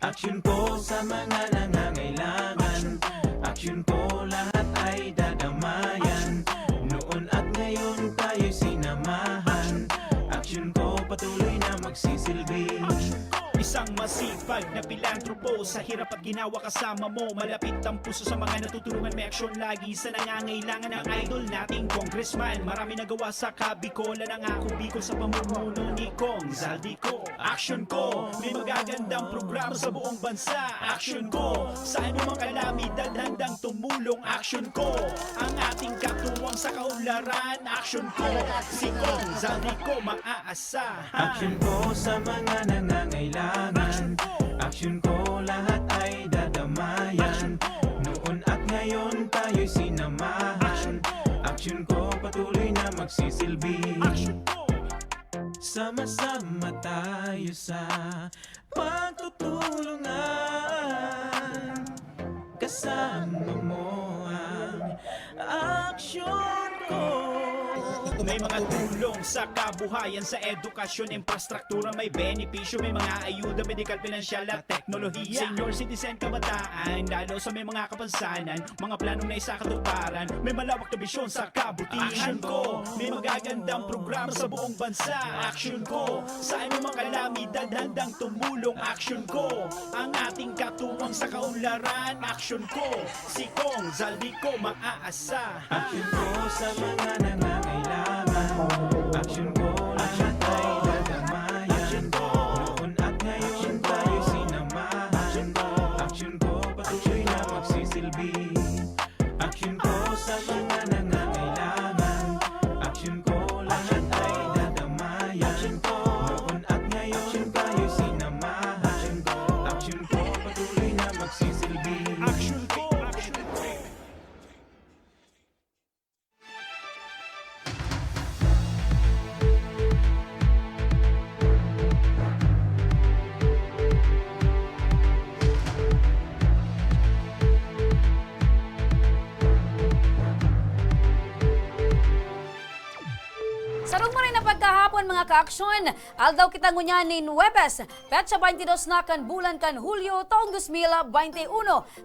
Aksyon ko sa mga nangangailangan. Aksyon ko lahat ay dadamayan. Noon at ngayon tayo'y sinamahan. Aksyon ko patuloy na magsisilbi. Isang masipag na pilantropo. Sa hirap at ginawa kasama mo. Malapit ang puso sa mga natutulungan. May aksyon lagi sa nangangailangan. Ang idol nating congressman. Marami nagawa sa Kabikola. Nangako Bicol sa pamumuno ni Kong Zaldico. Aksyon ko, may magagandang programa sa buong bansa. Aksyon ko, sa anumang kalamidad handang tumulong. Aksyon ko, ang ating katuwang sa kaunlaran. Aksyon ko, si Kong Zaldico maaasahan. Aksyon ko sa mga nangangailangan. Aksyon ko lahat ay dadamayan. Noon at ngayon tayo'y sinamahan. Aksyon ko patuloy na magsisilbi. Sama-sama tayo sa pagtutulungan. Kasama mo ang aksyon ko. May mga tulong sa kabuhayan, sa edukasyon, infrastruktura, may benepisyo, may mga ayuda, medikal, pinansyal at teknolohiya. Senior citizen, kabataan, lalo sa may mga kapansanan, mga planong na isakatuparan, may malawak na bisyon sa kabutihan ko. May magagandang programa sa buong bansa. Aksyon ko, sa anumang kalamidad handang tumulong. Aksyon ko, ang ating katuwang sa kaunlaran. Aksyon ko, si Kong Zaldico maaasahan. Aksyon ko sa mga nangangailangan. Aksyon ko lahat ay dadamayan. Noon at ngayon tayo'y sinamahan. Aksyon ko patuloy na magsisilbi. Aksyon ko sa mga nangangailangan. Aksyon ko lahat ay dadamayan. Noon at ngayon tayo'y sinamahan. Aksyon ko patuloy na magsisilbi. Aksyon ko, aksyon ko. Sarong mo rin na pagkahapon mga kaaksyon, aldaw kita ngunyanin Webes, petsa 22 na kan bulan kan Hulyo taong 2021.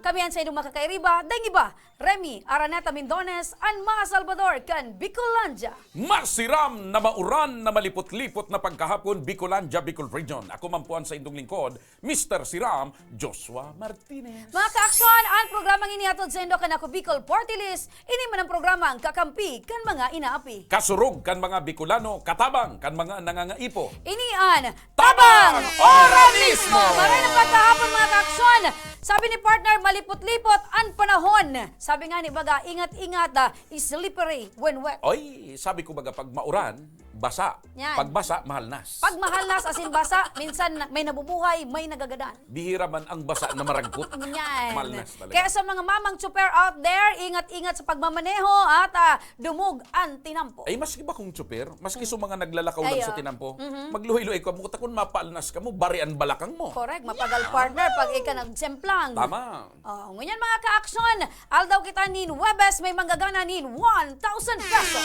Kamihan sa inyong makakairiba, dahil iba, Remy Araneta Mindones, and Ma Salvador kan Bicolandia. Masiram na mauran na malipot-lipot na pagkahapon Bicolandia, Bicol Region. Ako mampuan sa indong lingkod, Mr. Siram, Joshua Martinez. Mga kaaksyon, ang programang inihatod sa indo kan ako Bicol Party List, ini man ang programang kakampi kan mga inaapi. Kasurog kan mga Bicolano, katabang kan mga nangangaipo. Inian, Tabang Organismo! Maray ng pagkahapon mga kaaksyon. Sabi ni partner, malipot-lipot ang panahon. Sabi nga ni Baga, ingat-ingat, slippery when wet. Oy, sabi ko baga pag mauran, basa. Yan. Pag basa, mahalnas. Pag mahalnas asin basa, minsan may nabubuhay, may nagagadan. Bihira man ang basa na maragkot. Yan. Mahalnas talaga. Kaya sa mga mamang tsuper out there, ingat-ingat sa pagmamaneho at dumug ang tinampo. Ay, maski ba kung tsuper, maski sa mga naglalakaw lang Ayo. sa tinampo, magluhay-luhay ka mo, kung mapaalnas ka mo, barian balakang mo. Correct, mapagal partner pag ika nagsemplang. Tama. Oh, ngunyan mga ka-aksyon, aldaw kita nin Webes, may manggagana nin 1,000 pesos.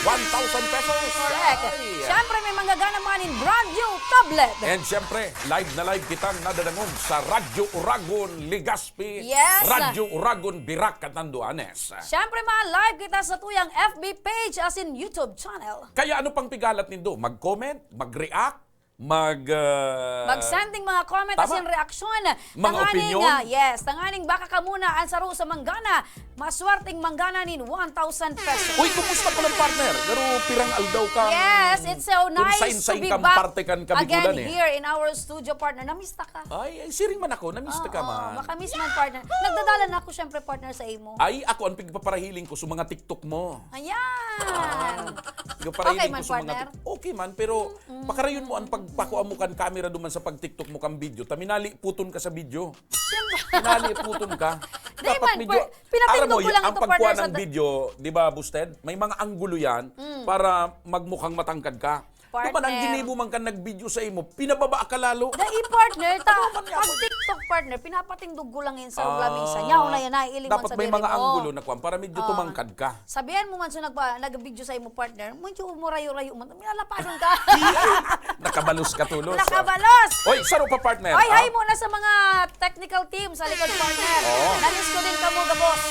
1,000 pesos. Correct. Ay. Siyempre may manggagana mga nin brand new tablet. And siyempre, live na live kitang nadadangog sa Radyo Uragon, Legazpi, Yes. Radyo Uragon, Birac, Catanduanes. Siyempre mga live kita sa tuyang FB page as in YouTube channel. Kaya ano pang pigalat nindo? Mag-comment, mag-react, Mag-sending mga comment as tama. in reaksyon. Mga opinion. Yes, tanganing baka ka muna ang saro sa manggana. Maswerteng manggana nin 1,000 pesos. Uy, kumusta po ng partner? Pero pirang aldaw ka. Yes, it's so nice to sain-sain be kang back parte kan kabikulan again eh. here in our studio, partner. Namista ka? Ay, siring man ako. Namista ka man. Makamiss man, partner. Nagdadala na ako, syempre, partner, sa imo. Ay, ako ang pigpaparahiling ko sa mga TikTok mo. Ayan. Pagpaparahiling Okay man, ko sa mga partner. Okay man, pero pakarayon mo ang pagpakuan mo kan camera duman sa pag-TikTok mo kang video. Taminali puton ka sa video. Tinali puton ka. Di man, pinapindot alam mo, ko lang ang ito, pagkuha partner, ng video, di ba, Busted? May mga anggulo yan para magmukhang matangkad ka. Partner. Kung man ang ginimo man ka nag-video sa imo, pinababa ka lalo. Dai partner, pag TikTok partner, pinapatingdog ko lang yun sa lamisa. Nyaw na yan, naiiling man Dapat sa may diri mga mo. anggulo na kwan para medyo tumangkad ka. Sabihan mo man so nag-video sa imo partner, medyo umurayo-rayo man, minalapason ka. Nakabalos ka tulos. Nakabalos! Oy, saro pa partner. Oy, hi muna sa mga technical team sa likod partner. Nanis ko din kamo, gabos.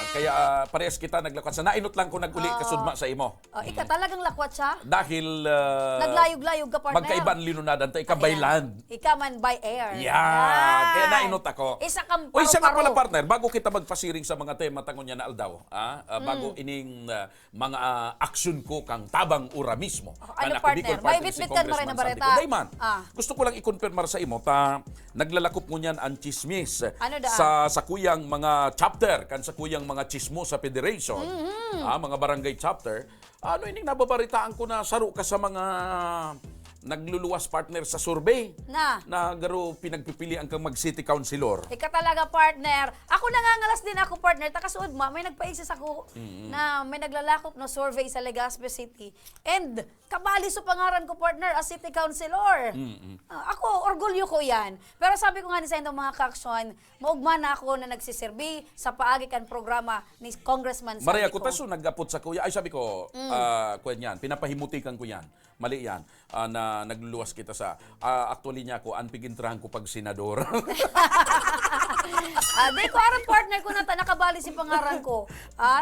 Kaya parehas kita naglakad sa nainot lang ko nag-uli kasudma sa imo. Ika talagang lakwat siya. Dahil Naglayog-layog ka partner. magkaibang linunadan ta ika by land. Ika man by air. Yan. Kaya nainot ako. Isa kang Uy, isa nga pala paru-paro. partner, bago kita magpasiring sa mga tema tangon niya na aldaw, bago ining mga aksyon ko kang tabang ura mismo. Ano, Kana ako, partner? Bicol May Party bitbit si ka na rin na Congressman bareta? Santi Kuday man. Ah. Gusto ko lang i-confirm sa imo, naglalakop mo niyan ang chismis Ano daan? sa kuyang mga chapter, kan sa kuyang mga chismo sa federation, mga barangay chapter. Ano ining nababaritaan ko na saro ka sa mga nagluluwas partner sa survey na garo pinagpipilian kang mag-city councilor. Ika talaga partner. Ako nangangalas din ako partner. Takasuod mo, may nagpa-isis ako na may naglalakop na survey sa Legazpi City. And kabali sa pangaran ko partner as city councilor. Ako, orgulyo ko yan. Pero sabi ko nga ni sa inyo mga kaksyon, maugma na ako na nagsiserbi sa paagikan programa ni Congressman Santi Maria ko. Cutaso, nag-apot sa kuya. Ay, sabi ko, kuyan yan, pinapahimutikan ko yan. Mali yan, na nagluluwas kita sa, actually niya ako, anpigintrahan ko pag senador. Di ko aram partner ko nata nakabali si pangaran ko.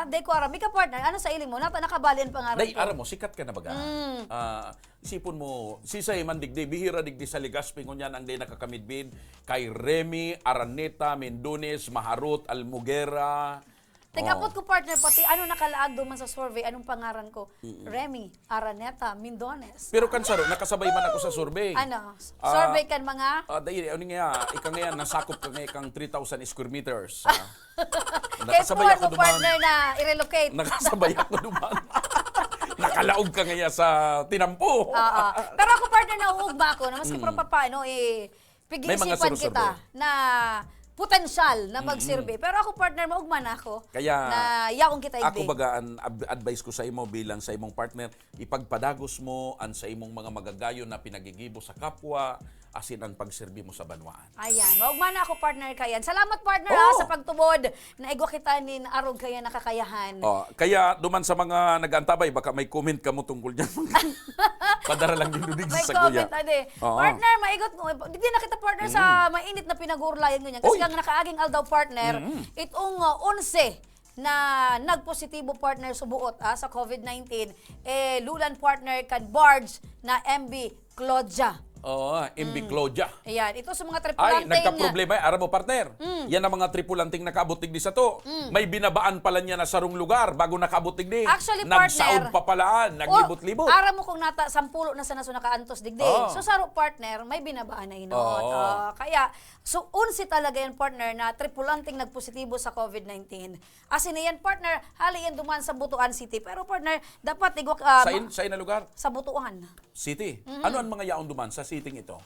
Di ko aram. Ika partner, ano sa iling mo? Nata nakabali ang pangaran Day, ko. aram mo, sikat ka na baga. Isipon mo, sisay man digdi, bihira digdi sa Legazpi, ngunyan ang day nakakamidbid, kay Remy, Araneta, Mendones, Maharot, Almugera. Tigapot ko partner pati ano nakalaag doon man sa survey, anong pangaran ko? Remy, Araneta, Mendones. Pero kansaro, nakasabay man ako sa survey. Ano? Survey kan mga? Dahil, ano nga, ika ngayon, nasakop ka ngayon kang 3,000 square meters. Kaya Nakasabay ako duman. partner na i-relocate. Nakasabay ako duman. Nakalaog ka ngayon sa tinampo. Pero ako partner na uugba ko na maski pa paano May mga pig-iisipan survey. kita na potensyal na mag-survey. Pero ako partner, maugma na ako. Kaya, na yaong kita ako igbi. baga, ang advice ko sa imo bilang sa imong partner, ipagpadagos mo ang sa imong mga magagayo na pinagigibo sa kapwa, asin ang pagserbi mo sa banwaan. Ayan, maugma na ako partner kayan. Salamat partner sa pagtubod na igwa kita ni arog kaya nakakayahan. Kaya duman sa mga nag-antabay, baka may comment ka mo tungkol dyan. Padara lang din dudig May sa kuya. comment ade. Oo. Partner, maigot mo. Di na kita partner sa mainit na pinag-uurlayan ganyan. Kasi Oy. ang nakaaging aldaw partner, itong 11 na nagpositibo partner subuot sa COVID-19, lulan partner kan Barge na MB Claudia. Oo, MB Claudia. Ayan, ito sa mga Ay, tripulante nagka-problema. Aram mo, partner. Yan ang mga tripulanting nakaabutig di sa to. May binabaan pala niya na sarong lugar bago nakaabutig di. Actually, Nagsaod partner, pa palaan, naglibot-libot. Ara mo kung nata 10 na sana so nakaantos digdi. So saro partner, may binabaan na inot. Kaya so unsi talaga yan partner na tripulanting nagpositibo sa COVID-19. Asin na yan partner, hali yan duman sa Butuan City. Pero partner, dapat igwak Sa na lugar? sa Butuan. City. Ano ang mga yaon duman sa city ito?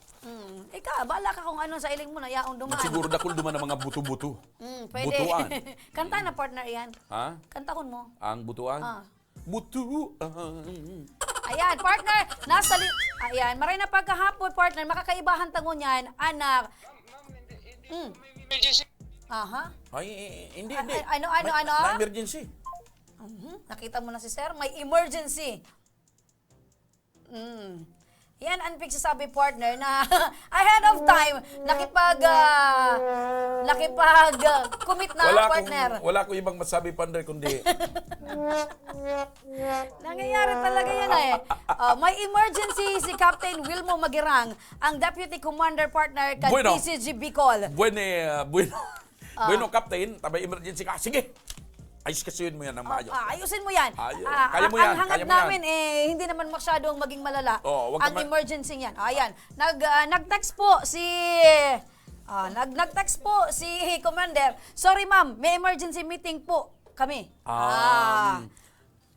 Ika, bala ka kung ano sa iling mo na yaong duman. Siguro dakol duman ang mga buto-buto. Pwede. Butuan. Kanta na partner yan. Ha? Kantakon mo. Ang butuan? Butuan. Ayan, partner, ayan, maray na pagkahapon, partner, makakaibahan tangon yan, anak. Aha. Ay, hindi. Ano? Na emergency. Nakita mo na si sir, may emergency. Yan ang pagsasabi partner na ahead of time commit na partner. Wala ko ibang masabi partner kundi Nangyayari talaga yan may emergency si Captain Wilmo Magirang, ang Deputy Commander partner kan Bueno. PCG Bicol. Bueno, Captain, tabay emergency ka. Sige. Ayos kasuyin mo yan ng maayos. Ayusin mo yan. Kaya mo yan, Ang hangad kaya mo yan. namin, hindi naman masyadong maging malala. Wag Ang ka emergency yan. Ayan. Nag-text po si... nag-text po si Commander. Sorry ma'am, may emergency meeting po kami.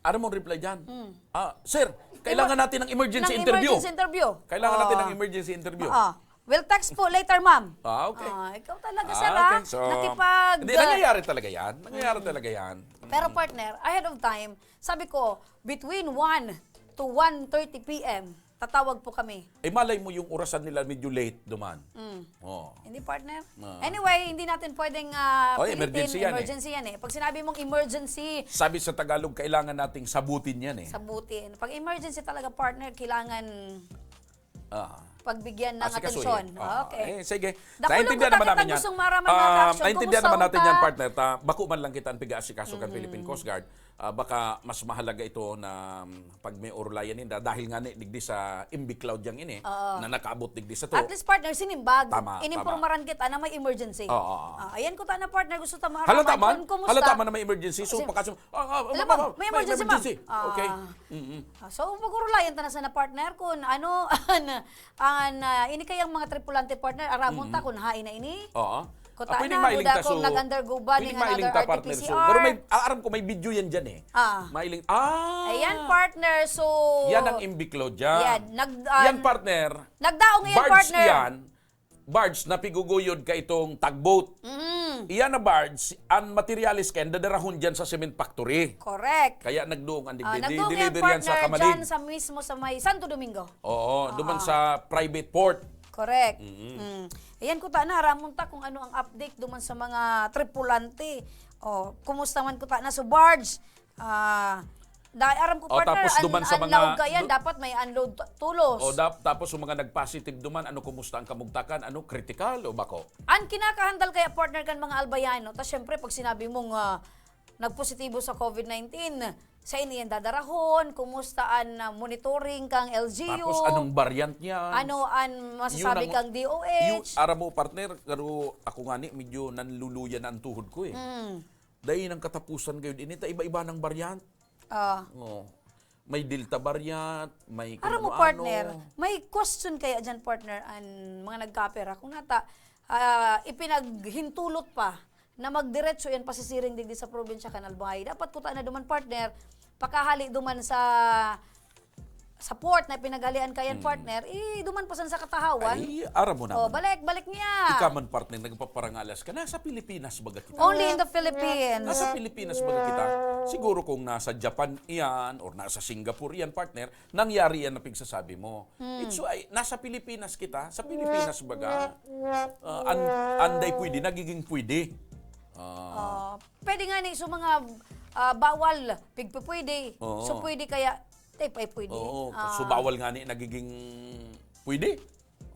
Ano mong reply dyan? Sir, kailangan natin ng emergency Ng interview. emergency interview. Kailangan natin ng emergency interview. We'll text po later, ma'am. Okay. Ikaw talaga, sir, Okay. So, hindi, nangyayari talaga yan. Pero partner, ahead of time, sabi ko, between 1 to 1:30 p.m., tatawag po kami. Malay mo yung orasan nila medyo late duman. Oh. Hindi, partner? Ah. Anyway, hindi natin pwedeng emergency yan eh. emergency yan eh. Pag sinabi mong emergency, Sabi sa Tagalog, kailangan nating sabutin yan eh. sabutin. Pag emergency talaga, partner, kailangan Ah. pagbigyan ng Asikasuhin. atensyon. Ah, Okay. sige. Nakulong Naintindihan ko naman kita namin yan. gustong maraman nga ka-action. Naintindihan Kumusta naman natin ka? yan, partner. Bako man lang kita ang piga-asikaso kan Philippine Coast Guard. Baka mas mahalaga ito na pag may orlayan nila dahil nga ni digdi sa imbi cloud yang ini na nakaabot digdi sa to. At least, partner, sinimbag. Tama, Inimpormaran kita na may emergency. Oo. Ayan ko ta na, partner. Gusto ta maraman. Halata man? Kumusta? Halata man na may emergency. So, Kasi- pakasum... Alam mo, may emergency, ma'am. Okay. So, pag-urulayan ta na sa na, partner, kung ano, ini kayang mga tripulante, partner, aramon ta kung hain na ini. Oo. Kuta Pwedeng na, mailing buda ta, so... kung nag-undergo ba pwedeng ng mailing another ta, partner. So, RT-PCR. pero may, aram ko may video yan dyan eh. Mailing... Ayan, partner. So, Yan ang imbiklo dyan. Yan. Yan, partner. Nagdaong yan, Barge partner. yan. Barge na piguguyod ka itong tugboat. Iyan na barge, ang materialis kayan, dadarahon dyan sa cement factory. Correct. Kaya nagdoong ang Nagdoong yan, deliver yan sa partner, Kamalig. dyan sa mismo sa may Santo Domingo. Oo, duman sa private port. Correct. Ayan ko ta na, ramon ta kung ano ang update duman sa mga tripulante. Kumusta man ko ta na sa barge. Dahil aram ko, partner, tapos duman sa mga- unload ka yan, dapat may unload tulos. Tapos yung mga nag-positive duman, ano kumusta ang kamugtakan? Ano, critical o bako? Ang kinakahandal kaya, partner, kan mga albayano, tapos syempre pag sinabi mong nagpositibo sa COVID-19, sa ini yan dadarahon, kumusta ang monitoring kang LGU, Tapos anong variant niya? ano ang masasabi Yun ang- kang DOH. Aram mo, partner, pero ako nga ni, medyo nanluluyan ang tuhod ko eh. Dahil ng katapusan ngayon, inita iba-iba ng variant. Oh. May Delta variant, may kung Aram mo, ano-ano. partner, may question kaya dyan, partner, ang mga nagkapera. Kung nata, ipinaghintulot pa na magdiretso yan pasisiring digdi sa probinsya Kanalbahay. Dapat kuta na duman, partner, pakahali duman sa port na pinagalian kayan, partner, duman pa san sa katahawan. Ay, aram mo naman. Balik niya. Ikaw man, partner, nagpaparangalas ka. Nasa Pilipinas baga kita. Only in the Philippines. Nasa Pilipinas baga kita. Siguro kung nasa Japan iyan or nasa Singapore iyan, partner, nangyari yan na pigsasabi mo. It's why, nasa Pilipinas kita. Sa Pilipinas baga, anday pwede, nagiging pwede. Pwede nga ni, so mga bawal, pwede. Oo. So pwede kaya, ay pwede. Oo, so bawal nga ni nagiging pwede.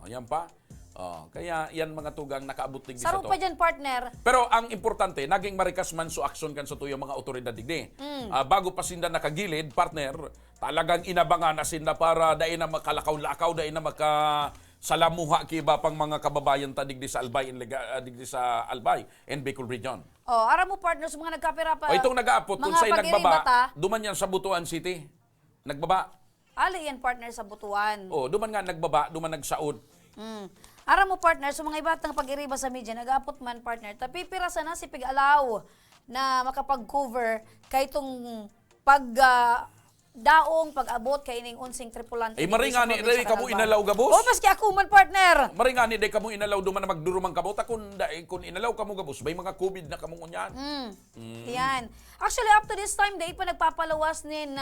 Ayan pa. Kaya yan mga tugang nakaabot digdi sa Saro to. pa dyan, partner. Pero ang importante, naging marikas man so aksyon kan sa tuyong mga otoridad digdi. Bago pa sinda nakagilid, partner, talagang inabangan na sinda para dahil na makalakaw-lakaw, dahil na makasalamuha kiba pang mga kababayan ta digdi sa Albay, digdi sa Albay and Bicol Region. Aram mo, partner, sa mga nagkapera pa. O itong nag-aapot, kung mga sa'y pag-iriba nagbaba, ta, duman yan sa Butuan City. Nagbaba. ali yan, partner, sa Butuan. Duman nga nagbaba, duman nagsaod. Aram mo, partner, sa mga ibatang pag-iriba sa media, nag-apot man, partner, tapipirasa na si Pig-alaw na makapag-cover kay itong daong pag-abot kay ining unsing tripulante. Maringani, dahil kamo inalaw gabos. Maski ako man, partner. Maringani, dahil kamo inalaw duman na magdurumang kabot. Kung inalaw kamo gabos, may mga COVID na kamo ngunyan. Yan. Actually, up to this time, day pa nagpapalawas nin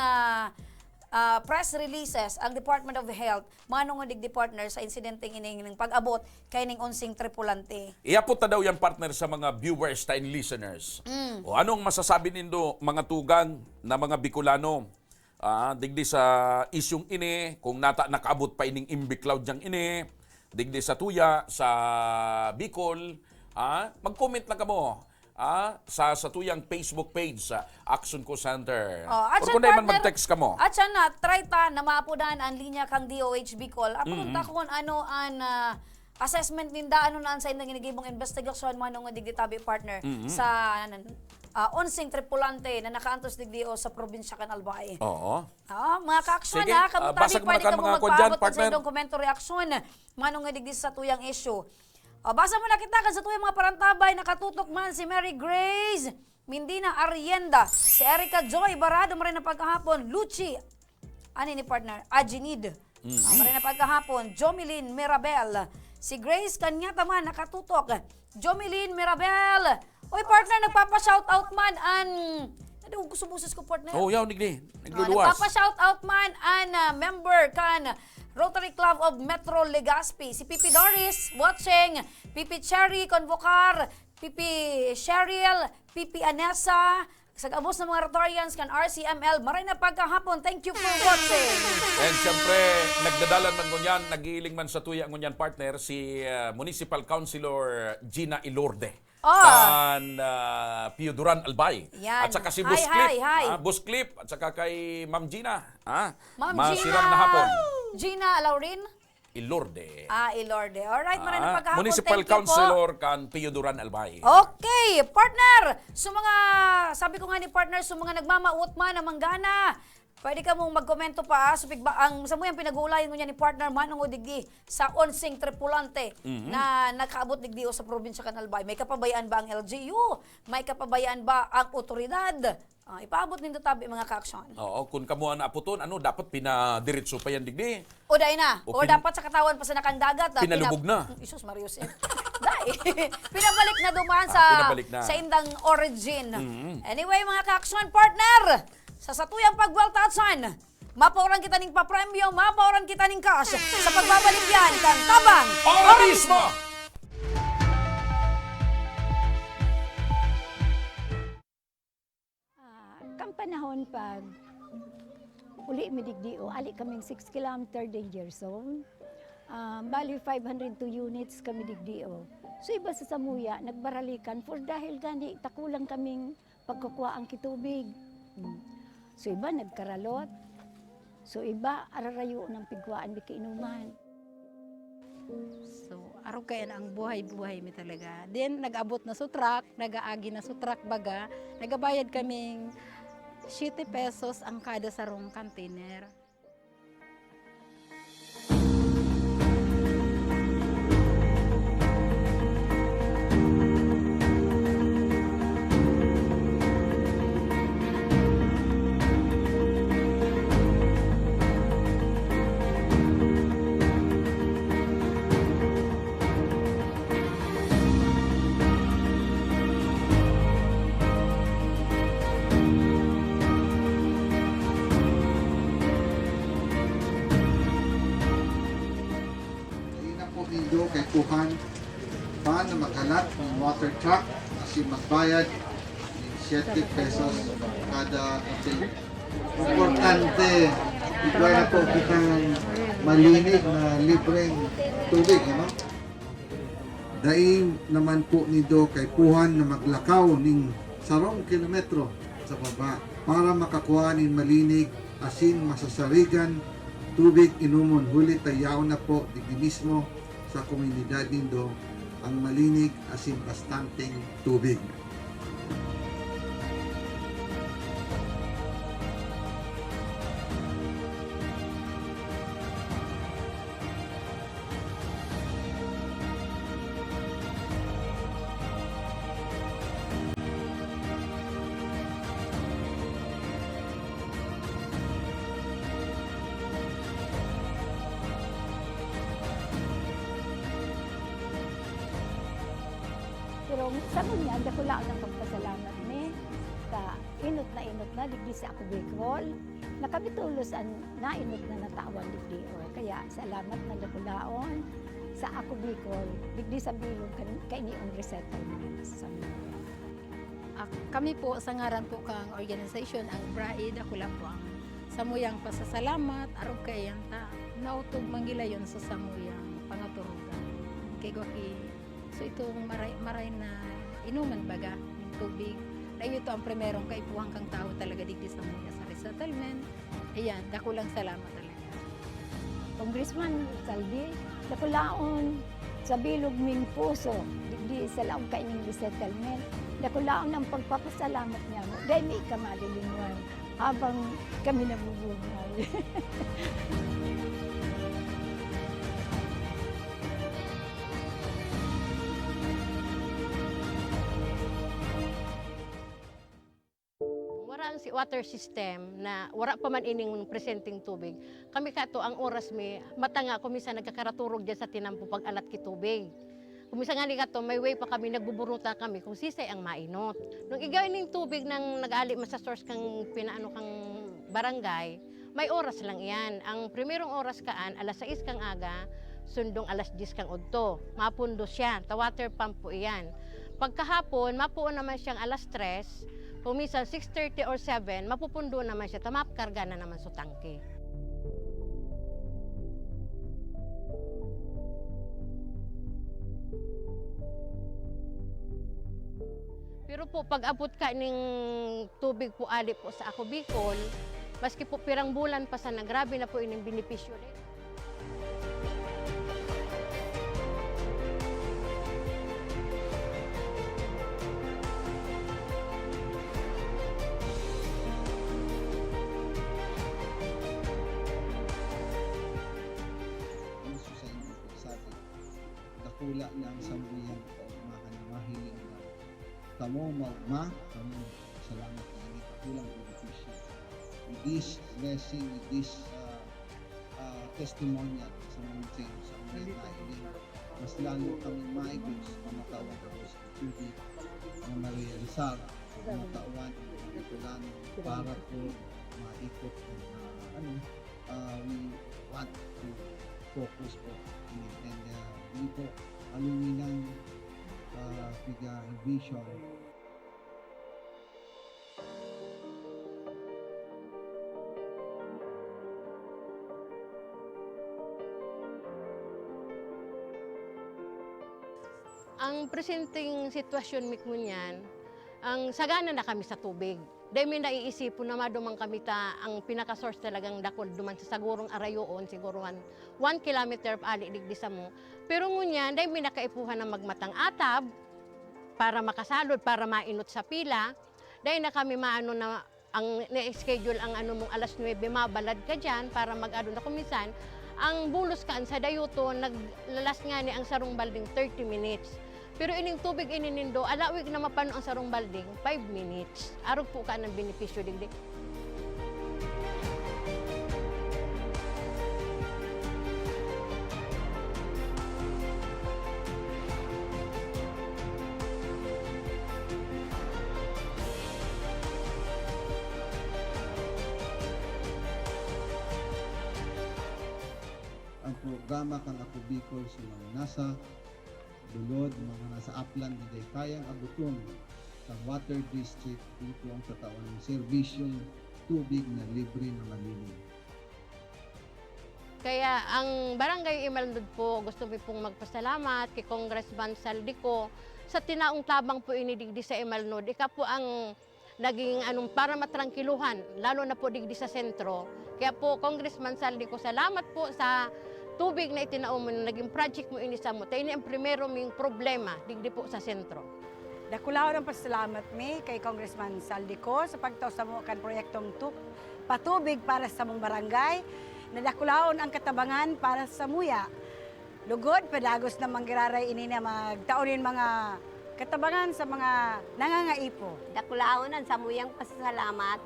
press releases ang Department of Health, manong nga digdi, partner, sa insidenteng ining pag-abot kay ning unsing tripulante. Iapot na daw yan, partner, sa mga viewers and listeners. O anong masasabi nindo, mga tugang na mga Bicolano, digdi sa isyong ini, kung nakaabot pa ining imbi cloud yang ini, digdi sa tuya, sa Bicol, mag-comment lang kamo. Sa tuyang Facebook page sa Action Co Center. At Or siya, kung naman partner, mag-text ka mo. At siya na, try ta na maapudan ang linya kang DOH Bicol. Apunta kung ano ang assessment ninda, ano na ang sa inang ginigibong investigasyon, manong nga digdi tabi, partner, sa unsing tripulante na nakaantos digdi o sa probinsya kan Albay. Oo. Mga ka-aksyon Sige, ha, kamu tabi basag mo na pwede kan ka mo mga kwan dyan, magpaabot sa partner. idong komento reaksyon, manong nga digdi sa tuyang issue. Basa mo nakita kan sa tuyang mga parantabay, nakatutok man si Mary Grace Mindina Arienda, si Erica Joy Barado, marin na pagkahapon, Luchi, ni partner, Ajinid, marin na pagkahapon, Jomilin Mirabel, si Grace Kanyata man, nakatutok, Jomilin Mirabel, oy partner, nagpapa-shoutout man ang Ano kung gusto ko partner? Oh, yaw nigdi. Nagluluwas. Nagpapa-shout out man an member kan Rotary Club of Metro Legazpi. Si Pipi Doris watching, Pipi Cherry Convocar, Pipi Cheryl, Pipi Anessa, sa abos ng mga Rotarians kan RCML. Maray na pagkahapon. Thank you for watching. And siyempre, nagdadalan man ngunyan, nagiiling man sa tuya ngunyan partner, si Municipal Councilor Gina Ilorde. Kan Pio Duran Albay. Yan. At saka si Hi, Boss Clip. hi. Boss Clip. At saka kay Ma'am Gina. Ma'am Masiram Gina. na hapon. Gina Laurin. Ilorde. Ilorde. Alright, maray na pagkahapon. Municipal Thank you po. Councilor kan Pio Duran Albay. Okay, partner! So mga, sabi ko nga ni partner, so mga nagmamaut man na manggana, pwede ka mong magkomento pa so ang sa mo yung pinag-uulayan mo niya ni partner Manong Odigdi sa onsing tripulante na nakaabot digdi o sa probinsya Canalbay. May kapabayaan ba ang LGU? May kapabayaan ba ang otoridad? Ipaabot nindo tabi mga ka-aksyon. Oo, kung kamuha na aputon, dapat pinadiretso pa yan digdi. O dahil na. O O dapat sa katawan pa sa nakandagat. Pinalubog na. Isus Marius. Dahil. Pinabalik na dumaan Pinabalik na. sa indang origin. Anyway, mga ka-aksyon partner, sa satuyang pagwaltatsan, mapauran kita ning papremyo, mapauran kita ning cash sa pagbabalik yan kang Tabang Orismo! Panahon pag uli midigdio, ali kaming 6 kilometer danger zone. Bali 502 units kami digdio. So iba sa Samuya, nagbaralikan for dahil gani takulang kaming pagkukuha ang kitubig. So iba nagkaralot. So iba ararayo ng pigwaan di kainuman. So, araw kayan ang buhay-buhay mi talaga. Then, nag-abot na sa truck, nag-aagi na sa truck baga, nagabayad kaming 7 pesos ang kada sarong container. Nindo kay Kuhan paano maghalat ng water truck kasi magbayad ng 7 pesos kada container. Importante, ikaw na po kitang malinig na libreng tubig, ano? Daing naman po nindo kay Kuhan na maglakaw ning 10 kilometro sa baba para makakuha nin malinig asin masasarigan tubig inumon. Huli tayaw na po digdi mismo sa komunidad nindo ang malinig asin bastanteng tubig. Pero sa niya, dako lang ang pagpasalamat ni ka inot na digdi sa ako Bicol. Nakabitulos ang nainot na natawan digdi o. Kaya salamat na dako laon sa ako Bicol digdi sa bilog kay niong resettlement sa Kami po sa ngaran po kang organization ang BRAID, ako lang po ang samuyang pasasalamat, araw kayan ta, nautog manggilayon sa samuyang pangaturugan. Kay Gwaki, so itong maray na inuman baga ng tubig. Na ito ang primerong kaipuhang kang tao talaga digdi sa mga sa resettlement. Ayan, dako lang salamat talaga. Congressman Saldi, dako laon sa bilog ming puso digdi sa laong kaining resettlement. Dako laon ang pagpapasalamat niya mo. Dahil may kamalilinwan habang kami nabubuhay. Wala ang si water system na wala pa man ining presenting tubig. Kami kato ang oras mi matanga ko minsan nagkakaraturog diyan sa tinampo pag alat ki tubig. Kumisa nga ni kato, may way pa kami, nagbuburuta kami kung sisay ang mainot. Nung igawin ng tubig nang nag-ali mo sa source kang pinaano kang barangay, may oras lang iyan. Ang primerong oras kaan, alas 6 kang aga, sundong alas 10 kang udto. Mapundo siya, ta-water pump po iyan. Pagkahapon, mapuon naman siyang alas 3, kumisan 6:30 or 7, mapupundo naman siya, tamapkarga na naman sa tangke. Pero po, pag abot ka ng tubig po ali po sa ako Bicol, maski po pirang bulan pa sana, grabe na po ining benepisyo rin. Ang susayin ko sa atin, dakula lang sa buyang ko, mahiling na kamo magma, kamo salamat na ini kakulang benepisyo. With this blessing, with this testimonial sa mga sa mga nailing, mas lalo kami maigos na matawag ako sa tubig na ma-realizar, matawan ang itulan para po maikot we want to focus po and hindi po aluminang vision. Ang presenteng sitwasyon mikmunyan, ang sagana na kami sa tubig. Dahil may naiisip na madumang kami ang pinaka-source talagang dakol duman sa sagurong arayoon, siguro 1 kilometer ali digdi sa mo. Pero ngunyan, dahil may nakaipuhan na magmatang atab para makasalod, para mainot sa pila. Dahil na kami maano na ang na-schedule ang mong alas 9, mabalad ka dyan para mag-ado na kumisan. Ang bulos kaan sa dayuto, naglalas nga ni ang sarong balding 30 minutes. Pero ining tubig ininindo, alawig na mapano ang sarong balding, 5 minutes. Arog po ka ng benepisyo digdi. Ang programa kang Ako Bicol sa mga nasa Dulod, mga nasa upland na kayang abuton sa water district dito ang katawan ng serbisyong tubig na libre na malinis. Kaya ang Barangay Imalnod po, gusto ko pong magpasalamat kay Congressman Saldico sa tinaong tabang po inidigdi sa Imalnod. Ika po ang naging para matrangkiluhan, lalo na po digdi sa sentro. Kaya po, Congressman Saldico, salamat po sa tubig na itinaom mo, naging project mo inisa mo. Tayo ang primero ming problema digdi po sa sentro. Dakulaw ng pasalamat mi kay Congressman Saldico sa pagtaw sa mo kan proyektong patubig para sa mong barangay. Nadakulaon ang katabangan para sa muya. Lugod, pedagos na manggiraray ini na magtaonin mga katabangan sa mga nangangaipo. Dakulaonan sa muyang pasasalamat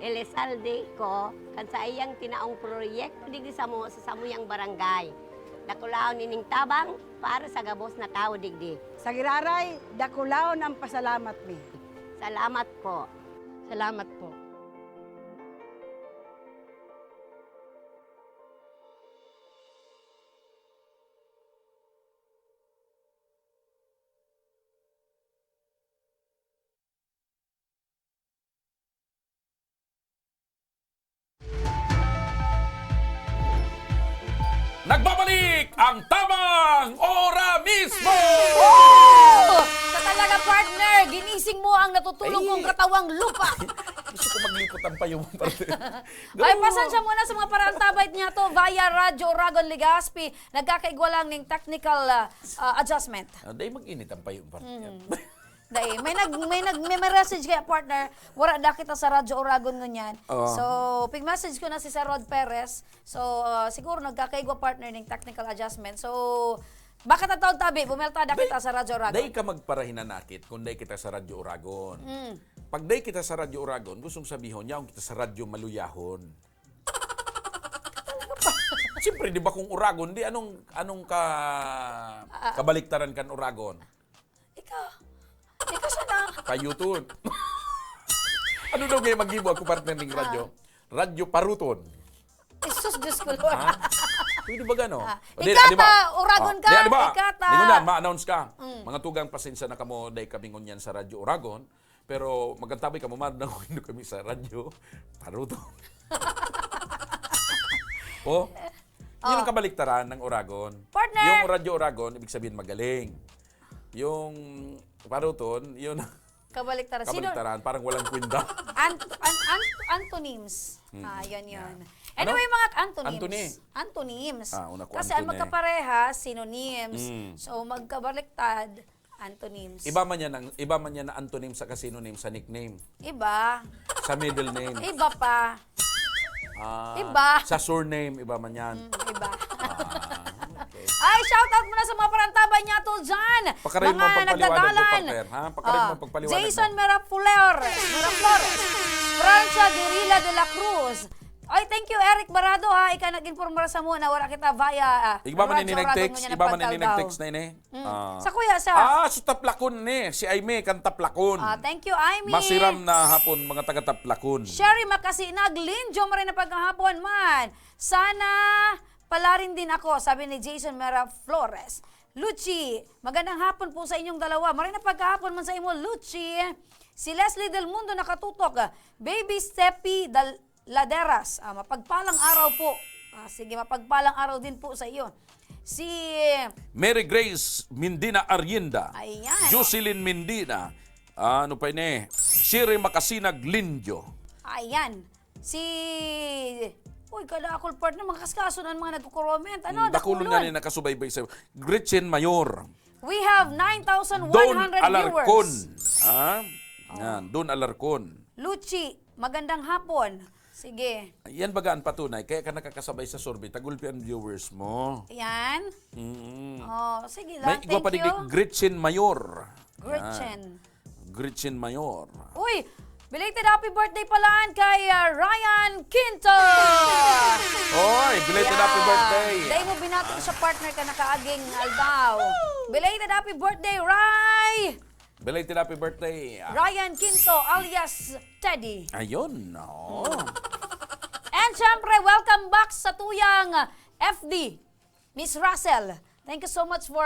Elizalde ko kan sa iyang tinaong proyekto digdi sa samuyang barangay. Dakulaon nining tabang para sa gabos na tao digdi. Sa giraray, dakulaon ang pasalamat mi. Salamat po. Salamat po. Nagbabalik ang Tamang Ora mismo! Sa talaga, partner, ginising mo ang natutulog kong katawang lupa. Gusto ko magliputan pa yung parte. Ay, pasensya muna sa mga parantabay niya to via Radyo Oragon Legazpi. Nagkakaigwa lang ng technical adjustment. Dahil mag-init ang pa yung parte. Dahil may message kaya partner, wala da kita sa Radyo Oragon ngunyan. So, pig message ko na si Sir Rod Perez. So, siguro nagkakaigwa partner ng technical adjustment. So, baka tatawag tabi, bumelta da kita sa Radyo Oragon. Dahil ka magparahinanakit kung dahil kita sa Radyo Oragon. Pag dahil kita sa Radyo Oragon, gustong sabihin niya kung kita sa Radyo Maluyahon. Siyempre, di ba kung Uragon, di anong kabaliktaran kan Uragon? Ikaw sana. Payuton. Ano daw ngayon mag-ibo ako partner ng radyo? Radyo Paruton. Jesus, Diyos ko, Lord. Ha? Pwede ba gano? Ikata, Uragon ka, ikata. Lingunan, ma-announce ka. Mga tugang pasensya na kamo, dahil kami ngunyan sa Radyo Uragon. Pero magantabay ka mo, madang kami sa Radyo Paruton. Yun ang kabaliktaran ng Uragon. Partner! Yung Radyo Uragon, ibig sabihin magaling. Yung Paruton, yun Kabaliktaran. Sino? kabaliktaran, parang walang kwinta. Antonyms. Yun. Ano? Anyway, mga antonyms. Antony. Antonyms. Una ko Kasi ang Antony. magkaparehas, synonyms. So, magkabaliktad, antonyms. Iba man yan na antonym sa synonym sa nickname, Iba. sa middle name. Iba pa. Iba. Sa surname, iba man yan. Iba. Okay. Ay, shoutout muna sa mga parantaban niya to dyan. Pakarin mo ang pagpaliwanag mo, partner. Ha? Pakarin mo ang pagpaliwanag Jason mo. Miraflores. Francia Guerrilla de la Cruz. Ay, thank you, Eric Barado, ha. Ika nag-informera sa mo na wala kita via Iba man Radyo ni Uragon nag-text, mo niya iba man ni napagkaldaw. nag-text na ini. Sa kuya, sa... Si Taplakon ni, si Aimee kan Taplakon. Thank you, Amy. Masiram na hapon mga taga Taplakon. Sherry Makasinag, Linjo mo rin na pagkahapon man. Sana pala rin din ako, sabi ni Jason Miraflores. Luchi, magandang hapon po sa inyong dalawa. Marin na pagkahapon man sa imo, Luchi. Si Leslie Del Mundo nakatutok. Baby Steppy Laderas, mapagpalang araw po. Sige, mapagpalang araw din po sa iyo. Si... Mary Grace Mindina Arienda. Ayan. Jocelyn Mindina. Ano pa ini? Siri Makasinag Linjo. Ayan. Si... Uy, kadakol partner, mga kaskaso ng mga nagko-comment. Ano, Dakulon nga ni nakasubaybay sa Gretchen Mayor. We have 9,100 Don viewers. Alarcon. Yan, Don Alarcon. Luchi, magandang hapon. Sige. Yan bagaan patunay, kaya ka nakakasabay sa survey, tagulpi ang viewers mo. Ayan. Sige May lang. igwa pa Thank di you. Gretchen Mayor. Gretchen. Gretchen Mayor. Uy, belated happy birthday palaan kay Ryan Quinto. Oy, belated happy birthday. Dahil mo binati sa partner ka nakaaging aldaw. Belated happy birthday, Ray! Belated happy birthday. Ryan Quinto alias Teddy. Ayun, no. And syempre, welcome back sa tuyang FD, Miss Russell. Thank you so much for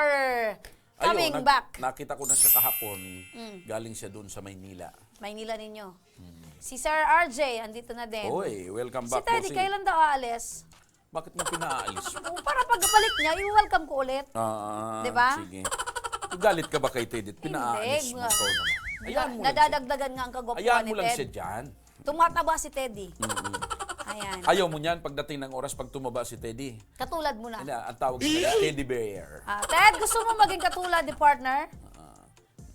coming back. Nakita ko na siya kahapon. Galing siya doon sa Maynila. Maynila ninyo. Si Sir RJ, andito na din. Oy, welcome Si back. Teddy, bossing. kailan daw aalis? Bakit mo pinaalis? Para pagkabalik niya, i-welcome ko ulit. Diba? Sige. Galit ka ba kay Teddy? Pinaalis mo Hindi. ko naman. Ayan mo lang siya. Nadadagdagan nga ang kagwapuan Ayan ni mo lang Ted. siya dyan. Tumataba si Teddy. Ayan. Ayaw mo niyan pagdating ng oras pag tumaba si Teddy. Katulad mo na. Ang tawag sa Teddy Bear. Ted, gusto mo maging katulad ni partner?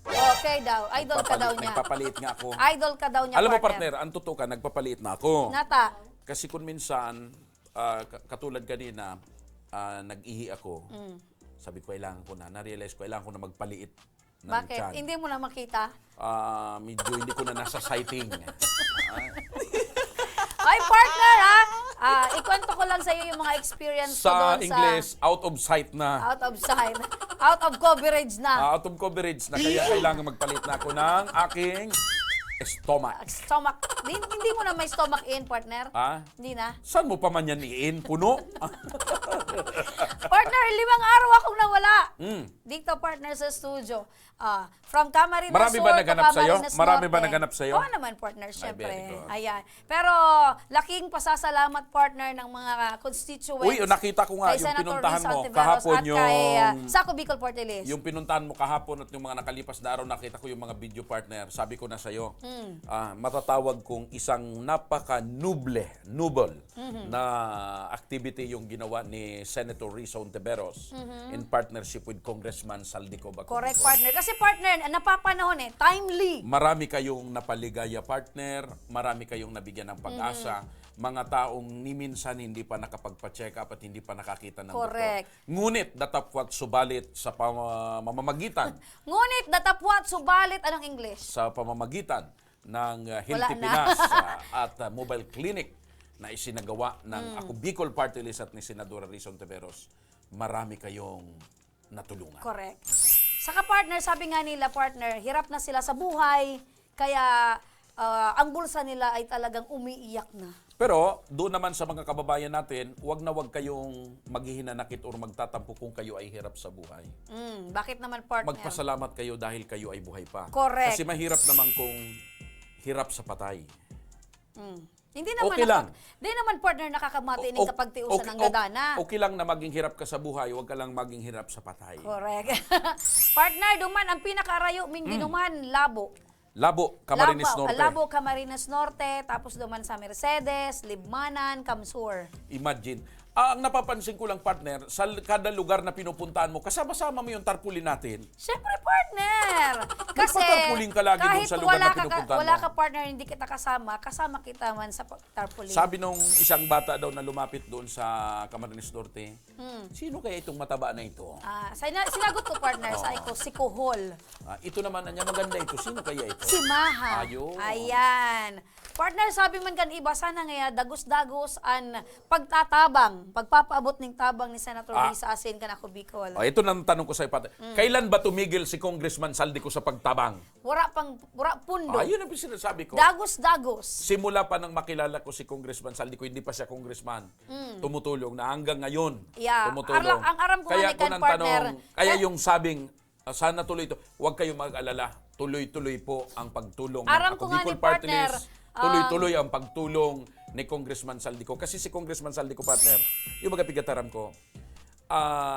Okay daw. Idol ka daw niya. Nagpapaliit nga ako. Idol ka daw niya, Alam mo partner, ang totoo ka, nagpapaliit na ako. Nata. Kasi kung minsan, katulad kanina, nag-ihi ako. Sabi ko, kailangan ko na. Na-realize ko, kailangan ko na magpaliit ng Bakit? tiyan. Hindi mo na makita? Medyo hindi ko na nasa sighting. Ay, partner ha! Ikwento ko lang sa iyo yung mga experience ko Sa doon English, out of sight na. out of sight. Out of coverage na. Out of coverage na. Kaya kailangan magpalit na ako ng aking stomach. Stomach. Hindi mo na may stomach in, partner? Hindi na. Saan mo pa man yan iin? Puno? Partner, 5 araw akong nawala. Dito, partner, sa studio. From Camarines Marami Sur ba to naganap sa'yo? Camarines Marami ba Norte. naganap sa'yo? Oo naman, partner, syempre. very good. Ayan. Pero, laking pasasalamat, partner, ng mga constituents. Uy, nakita ko nga kay yung Senator pinuntahan Riz mo Ontiveros kahapon at kay yung- Saco Bicol Party List. Yung pinuntahan mo kahapon at yung mga nakalipas na araw, nakita ko yung mga video partner. Sabi ko na sa'yo, matatawag kong isang noble na activity yung ginawa ni Senator Riz Ontiveros in partnership with Congressman Saldico Bacoor. Correct, partner. Kasi, partner, napapanahon timely. Marami kayong napaligaya partner, marami kayong nabigyan ng pag-asa, mga taong ni minsan hindi pa nakapagpa-check up at hindi pa nakakita ng Correct. doktor. Ngunit datapwat subalit sa pamamagitan Ngunit, datapwat, subalit, anong English? ng Healthy Wala na. Pinas at Mobile Clinic na isinagawa ng Ako Bicol Party List at ni Senadora Risa Ontiveros, marami kayong natulungan. Correct. Saka partner, sabi nga nila partner, hirap na sila sa buhay, kaya ang bulsa nila ay talagang umiiyak na. Pero doon naman sa mga kababayan natin, wag kayong maghihinanakit or magtatampo kung kayo ay hirap sa buhay. Bakit naman partner? Magpasalamat kayo dahil kayo ay buhay pa. Correct. Kasi mahirap naman kung hirap sa patay. Hindi naman Okay lang. Hindi naman partner nakakamatinig kapag tiusan ng gadana. Okay lang na maging hirap ka sa buhay, wag ka lang maging hirap sa patay. Correct. Partner, duman ang pinakarayo ming dinuman, Labo. Labo, Camarines Norte. Labo, Camarines Norte, tapos duman sa Mercedes, Libmanan, Kamsur. Imagine. Ang napapansin ko lang, partner, sa kada lugar na pinupuntahan mo, kasama-sama mo yung tarpaulin natin. Siyempre, partner! Kasi Magpatarpaulin ka lagi dun sa lugar na pinupuntahan wala mo. ka partner, hindi kita kasama kita man sa tarpaulin. Sabi nung isang bata daw na lumapit doon sa Camarines Norte, sino kaya itong mataba na ito? Sinagot ko partner, sa ko, si Kuhol. Ito naman na niya, maganda ito. Sino kaya ito? Si Maha. Ayun. Ayan. Partner, sabi man kan iba, sana nga dagos-dagos an pagtatabang, pagpapaabot ng tabang ni Senator Risa Asin kan Ako Bicol. Ito na ang tanong ko sa partner. Kailan ba tumigil si Congressman Saldico sa pagtabang? Wala pundo. Yun ang sinasabi ko. Dagos-dagos. Simula pa nang makilala ko si Congressman Saldico, hindi pa siya congressman. Tumutulong na hanggang ngayon. Yeah. Tumutulong. Ang aram ko kaya nga ni ko kan nang partner, tanong, kaya yung sabing, sana tuloy ito, huwag kayong mag-alala. Tuloy-tuloy po ang pagtulong Aram ng ko Ako nga Bicol ni Party partner, List. Tuloy-tuloy ang pagtulong ni Congressman Saldico. Kasi si Congressman Saldico, partner, yung mga pigataran ko,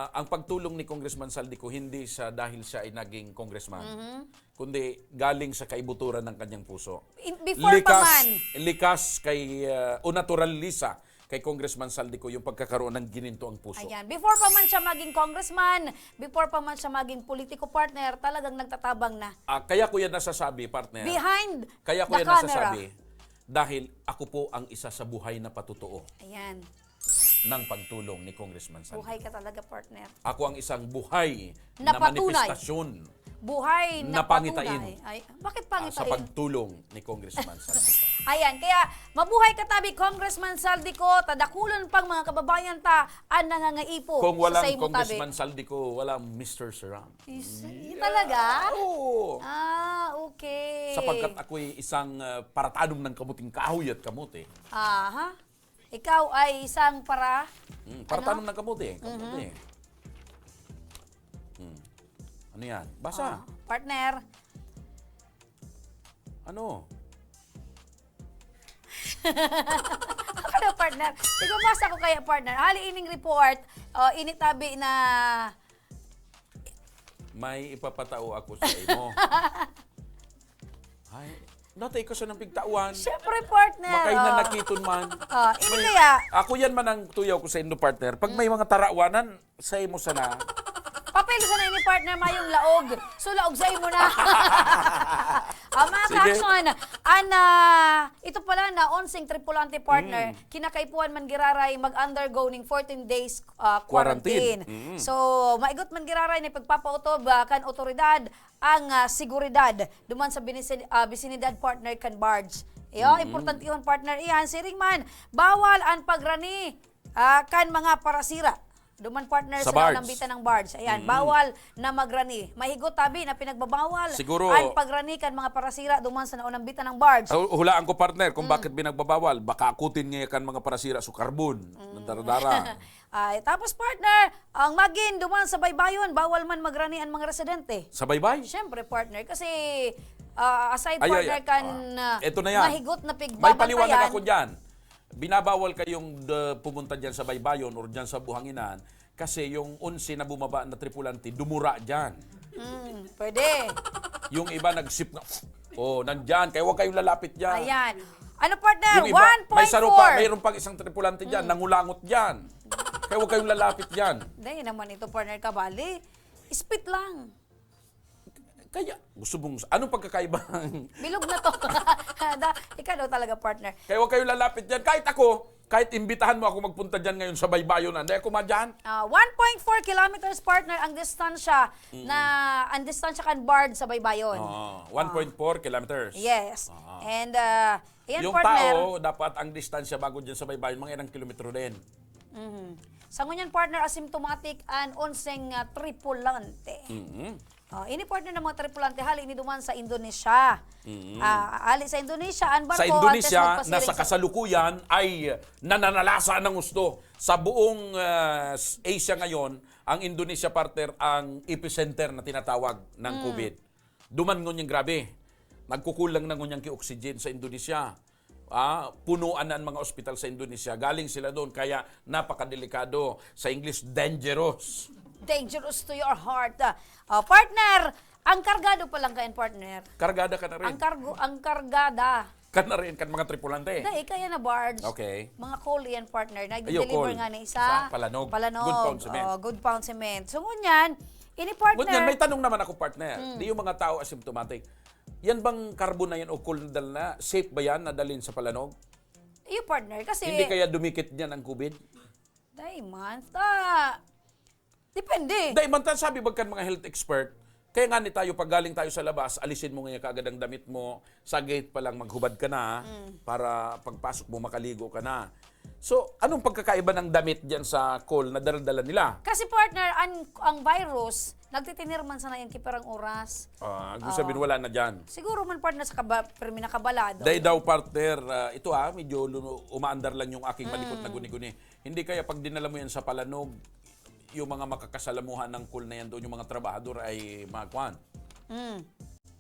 ang pagtulong ni Congressman Saldico hindi sa dahil siya ay naging congressman, kundi galing sa kaibuturan ng kanyang puso. Before pa man. Likas kay natural Lisa kay Congressman Saldico yung pagkakaroon ng gininto ang puso. Ayan. Before pa man siya maging congressman, before pa man siya maging politiko partner, talagang nagtatabang na. Kaya ko yan nasasabi, partner. Behind Kaya ko the yan camera. nasasabi dahil ako po ang isa sa buhay na patutuo Ayan. ng pagtulong ni Congressman Saldico. Buhay ka talaga, partner. Ako ang isang buhay Na na patunay. manifestasyon Buhay na Na pangitain. patunay. Ay, bakit sa pangitain? pagtulong ni Congressman Saldico. Ayan, kaya mabuhay katabi Congressman Saldico, tadakulan pang mga kababayan ta ang nangangaipo Kung sa walang saymo Congressman tabi. Saldico, walang Mr. Saram. Talaga? Oo. Okay. Sapagkat ako'y isang paratadong ng kamuting kahoy at kamote. Aha. Ikaw ay isang Paratadong ng kamote. Kamote. Ano yan? Basa. partner. Ano? Ano, partner? Tigumasa ko kaya, partner. Hali ining report, initabi na May ipapatao ako sa imo. Ay, natay ko sa ng pigtauan. syempre, partner. Makay na nakiton man. Ini kaya, Ako yan man ang tuyaw ko sa indo, partner. Pag may mga tarawanan, sa imo sana. papel sa na ini partner mayong laog. So laog sa imo na. Mga Sige. ka-action, ito pala na onsing tripulante partner, kinakaipuan man giraray mag-undergo ng 14 days quarantine. So, maigot man giraray na pagpapautob kan otoridad ang seguridad duman sa bisinidad partner kan barge. Importante yun partner iyan. Siring man, bawal ang pagrani kan mga parasira. Duman partner Sa sa barge. nambitan ng barge. Ayan, bawal na magrani. Mahigot tabi na pinagbabawal Siguro- ang pagrani kan mga parasira duman sa naunambitan ng barge. Hulaan ko, partner, kung bakit binagbabawal. Baka akutin niya kan mga parasira sa karbon. Ng daradara. Ay, tapos partner, ang magin duman sa baybayon, bawal man magrani ang mga residente. Sa baybay? Siyempre partner, kasi aside Ay, partner kan eto na yan. mahigot na May paliwanag pigbabantayan. ako dyan. Binabawal kayong pumunta dyan sa baybayon or dyan sa buhanginan kasi yung 11 na bumaba na tripulante dumura dyan. Pwede. Yung iba nagsip na, nandyan, kaya huwag kayong lalapit dyan. Ayan. Ano partner? Yung iba, 1.4. may sarupa, mayroon pang isang tripulante dyan, nangulangot dyan. Kaya huwag kayong lalapit dyan. Hindi naman ito partner kabali. Spit lang. Kaya, gusto mong, anong pagkakaibang? Bilog na to. Ikaw daw talaga, partner. Kaya huwag kayo lalapit dyan. Kahit ako, kahit imbitahan mo ako magpunta dyan ngayon sa Baybayon, hindi ako madyan. 1.4 kilometers, partner, ang distansya ang distansya kan Bard sa Baybayon. 1.4 kilometers. Yes. And, ayan, Yung partner. tao, dapat ang distansya bago dyan sa Baybayon, mga ilang kilometro din. Sa ngunyan, partner, asymptomatic and onseng tripulante. Ini partner ng mga tripulante, hali ini duman sa Indonesia. Hali sa Indonesia, ang barko. Sa Indonesia, antes magpasiring nasa kasalukuyan ay nananalasa ng gusto. Sa buong Asia ngayon, ang Indonesia, partner, ang epicenter na tinatawag ng COVID. Duman ngun yung grabe. Nagkukulang na ngun yung ki-oxygen sa Indonesia. Punuan na ang mga ospital sa Indonesia. Galing sila doon, kaya napakadelikado. Sa English, dangerous. Dangerous to your heart. Partner, ang kargado pa lang kain, partner. Kargada ka na rin. Ang kargada. Ka na rin, kan mga tripulante. Dahil kaya na barge. Okay. Mga coal yan, partner. Ayo, Nag-deliver coal. nga na isa. Sa Palanog. Good pound cement. Good pound cement. So, ngunyan, ini partner. Ngunyan, may tanong naman ako, partner. Di yung mga tao asymptomatic. Yan bang carbon na yan o coal na dala na? Safe ba yan na dalhin sa Palanog? Iyo, partner. Kasi, Hindi kaya dumikit niyan ang COVID? dahil month, depende. Dahil man sabi bagkan mga health expert, kaya nga ni tayo pag galing tayo sa labas, alisin mo ngayon kaagad ang damit mo, sa gate pa lang maghubad ka na, para pagpasok mo makaligo ka na. So, anong pagkakaiba ng damit diyan sa coal na dala-dala nila? Kasi, partner, ang virus, nagtitinirman sa na yung kiperang oras. Gusto sabihin wala na diyan. Siguro man, partner, sa permi nakabalado. Dahil daw, partner, ito medyo umaandar lang yung aking malikot na guni-guni. Hindi kaya pag dinala mo yan sa Palanog, yung mga makakasalamuhan ng coal na yan doon, yung mga trabahador ay magkuhan.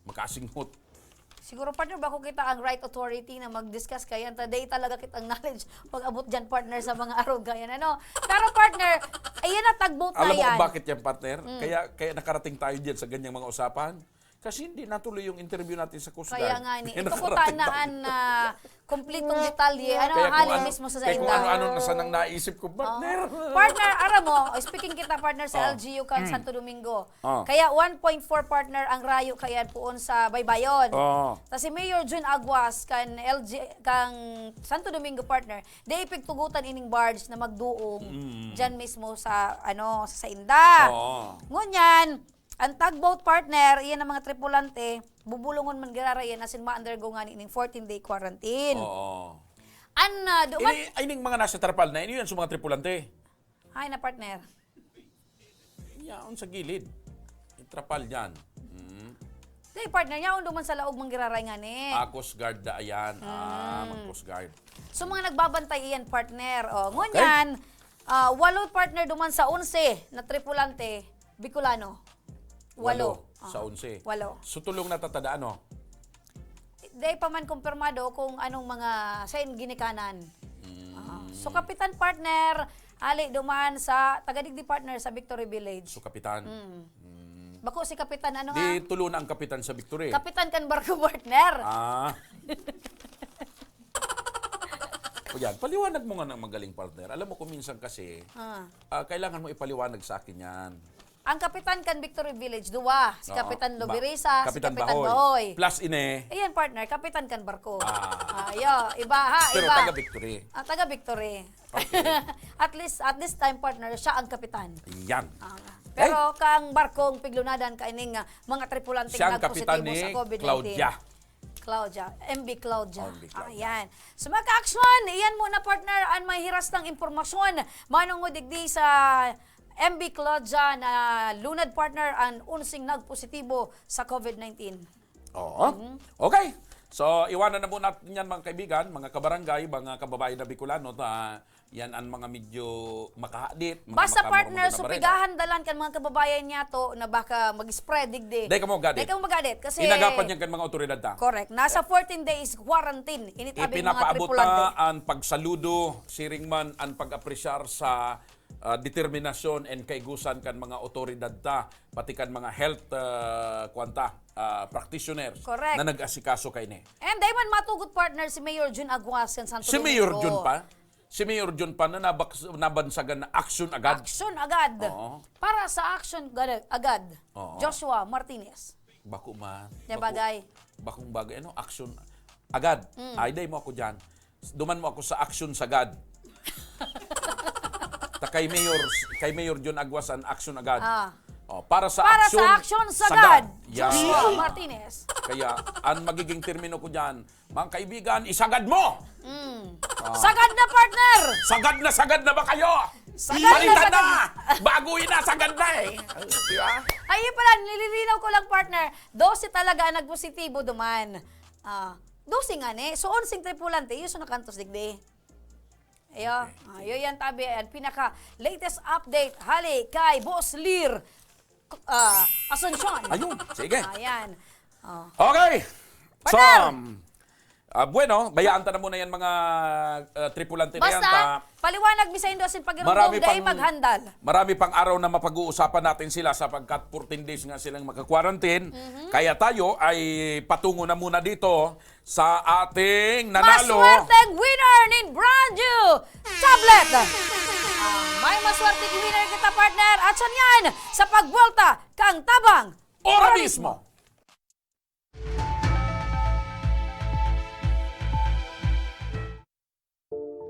Makasinghot. Siguro, partner, bako kita ang right authority na mag-discuss kaya today talaga kitang knowledge pag-abot dyan, partner, sa mga araw ganyan. Ano? Pero, partner, ayan na, tagboat na Alam mo yan. kung bakit yan, partner? Kaya nakarating tayo dyan sa ganyang mga usapan. Kasi hindi natuloy yung interview natin sa Coast Guard. Kaya nga ni, ito po Nakarating tanaan na kumpletong detalye. Ano, Kaya hali mismo sa kaya kung inda. ano-ano na sanang naisip ko, partner. Partner, aram mo, speaking kita, partner, sa LGU kan Santo Domingo. Kaya 1.4 partner ang rayo kaya poon sa Baybayon. Tapos si Mayor Jun Aguas kan Santo Domingo, partner, day ipigtugutan ining barge na magduong dyan mismo sa sa Inda. Ngunyan, ang tugboat, partner, iyan ang mga tripulante, bubulungon man girara yan asin ma-undergo nga ining 14-day quarantine. Ining mga nasa tarpal na, ini yan sa mga tripulante. Ay na, partner. Yaon sa gilid. Trapal dyan. Day, partner, yaon duman sa laog manggiraray nga ni. Coast Guard da ayan. Mag-Coast Guard. So, mga nagbabantay iyan, partner. Ngunyan, 8 partner duman sa 11 na tripulante, Bicolano. 8. Sa 11. 8. So tulong natatadaan, no? Day pa man kumpirmado kung anong mga sain ginikanan. So, kapitan, partner, ali duman sa Tagadigdi, partner, sa Victory Village. So kapitan. Bako si kapitan, ano nga? Di tulo na ang kapitan sa Victory. Kapitan kan barko, partner. O yan, paliwanag mo nga ng magaling, partner. Alam mo kung minsan kasi, kailangan mo ipaliwanag sa akin yan. Ang kapitan kan Victory Village, duwa. Si Kapitan Lobirisa, si Kapitan Bahoy. Bahoy. Plus ine. Ayan, partner, kapitan kan barko. Iba ha, Pero iba. taga-Victory. Taga-Victory. Okay. at this time, partner, siya ang kapitan. Yan. Pero kang barkong piglunadan kaining mga tripulante Siya ang kapitan nagpositibo ni sa COVID-19. Claudia. MB Claudia. MB Claudia. Ayan. So mga ka-action, iyan muna, partner, ang may hirastang impormasyon. Manong digdi sa MB Claudia na lunad, partner, ang unsing nagpositibo sa COVID-19. Oo. Okay. So, iwanan na muna natin yan, mga kaibigan, mga kabarangay, mga kababayan na Bicolano, yan ang mga medyo makahadit. Basta, partner, supigahan dalan kan mga kababayan niya to na baka mag-spread digdi. Day ka mo gadit. Kasi inagapan yan kan mga otoridad ta. correct. Nasa 14 days quarantine. Initabi mga Ipinapaabot tripulante. ang pagsaludo, siringman, ang pag-apresyar sa determinasyon and kaigusan kan mga otoridad ta, pati kan mga health practitioners. Correct. Na nag-asikaso kay ni. And dahil man matugot, partner, si Mayor Jun Aguas kan Santo Si Domingo. Mayor Jun pa? Si Mayor Jun pa na nabansagan na action agad. Action agad. Oo. Para sa action agad. Oo. Joshua Martinez. Bako man. Yung bagay. Bakong bagay. Ano? Action. Agad. Ay, day mo ako dyan. Duman mo ako sa action sagad. Kay Mayor John Aguasan, action agad. Para sa action sagad. Yan. Joshua Martinez. Kaya, ang magiging termino ko dyan, mga kaibigan, isagad mo! Sagad na, partner! Sagad na ba kayo? Sagad na, Palitan sagad. na! Baguhin na, sagad na eh. Di ba? Ay, yun pala, nililinaw ko lang, partner. 12 talaga ang nagpositibo duman. 12 nga ni. So, 11 tripulante, yun sa nakantos digdi. Ayo, ayo yan tabi. Ang pinaka-latest update, hali kay Boss Lir Asuncion. Ayun, sige. Ayan. Okay. So, Partner! bueno, bayaan ta na muna yan mga tripulante na yan. Basta, paliwanag mi sa Indos yung Marami pag-irugong, dahil pang- maghandal. Marami pang araw na mapag-uusapan natin sila sapagkat 14 days nga silang maka-quarantine. Kaya tayo ay patungo na muna dito sa ating nanalo. Maswerteng winner ni brand new tablet. May maswerteng winner kita, partner. At siya yan sa pagwalta kang tabang. Ora mismo.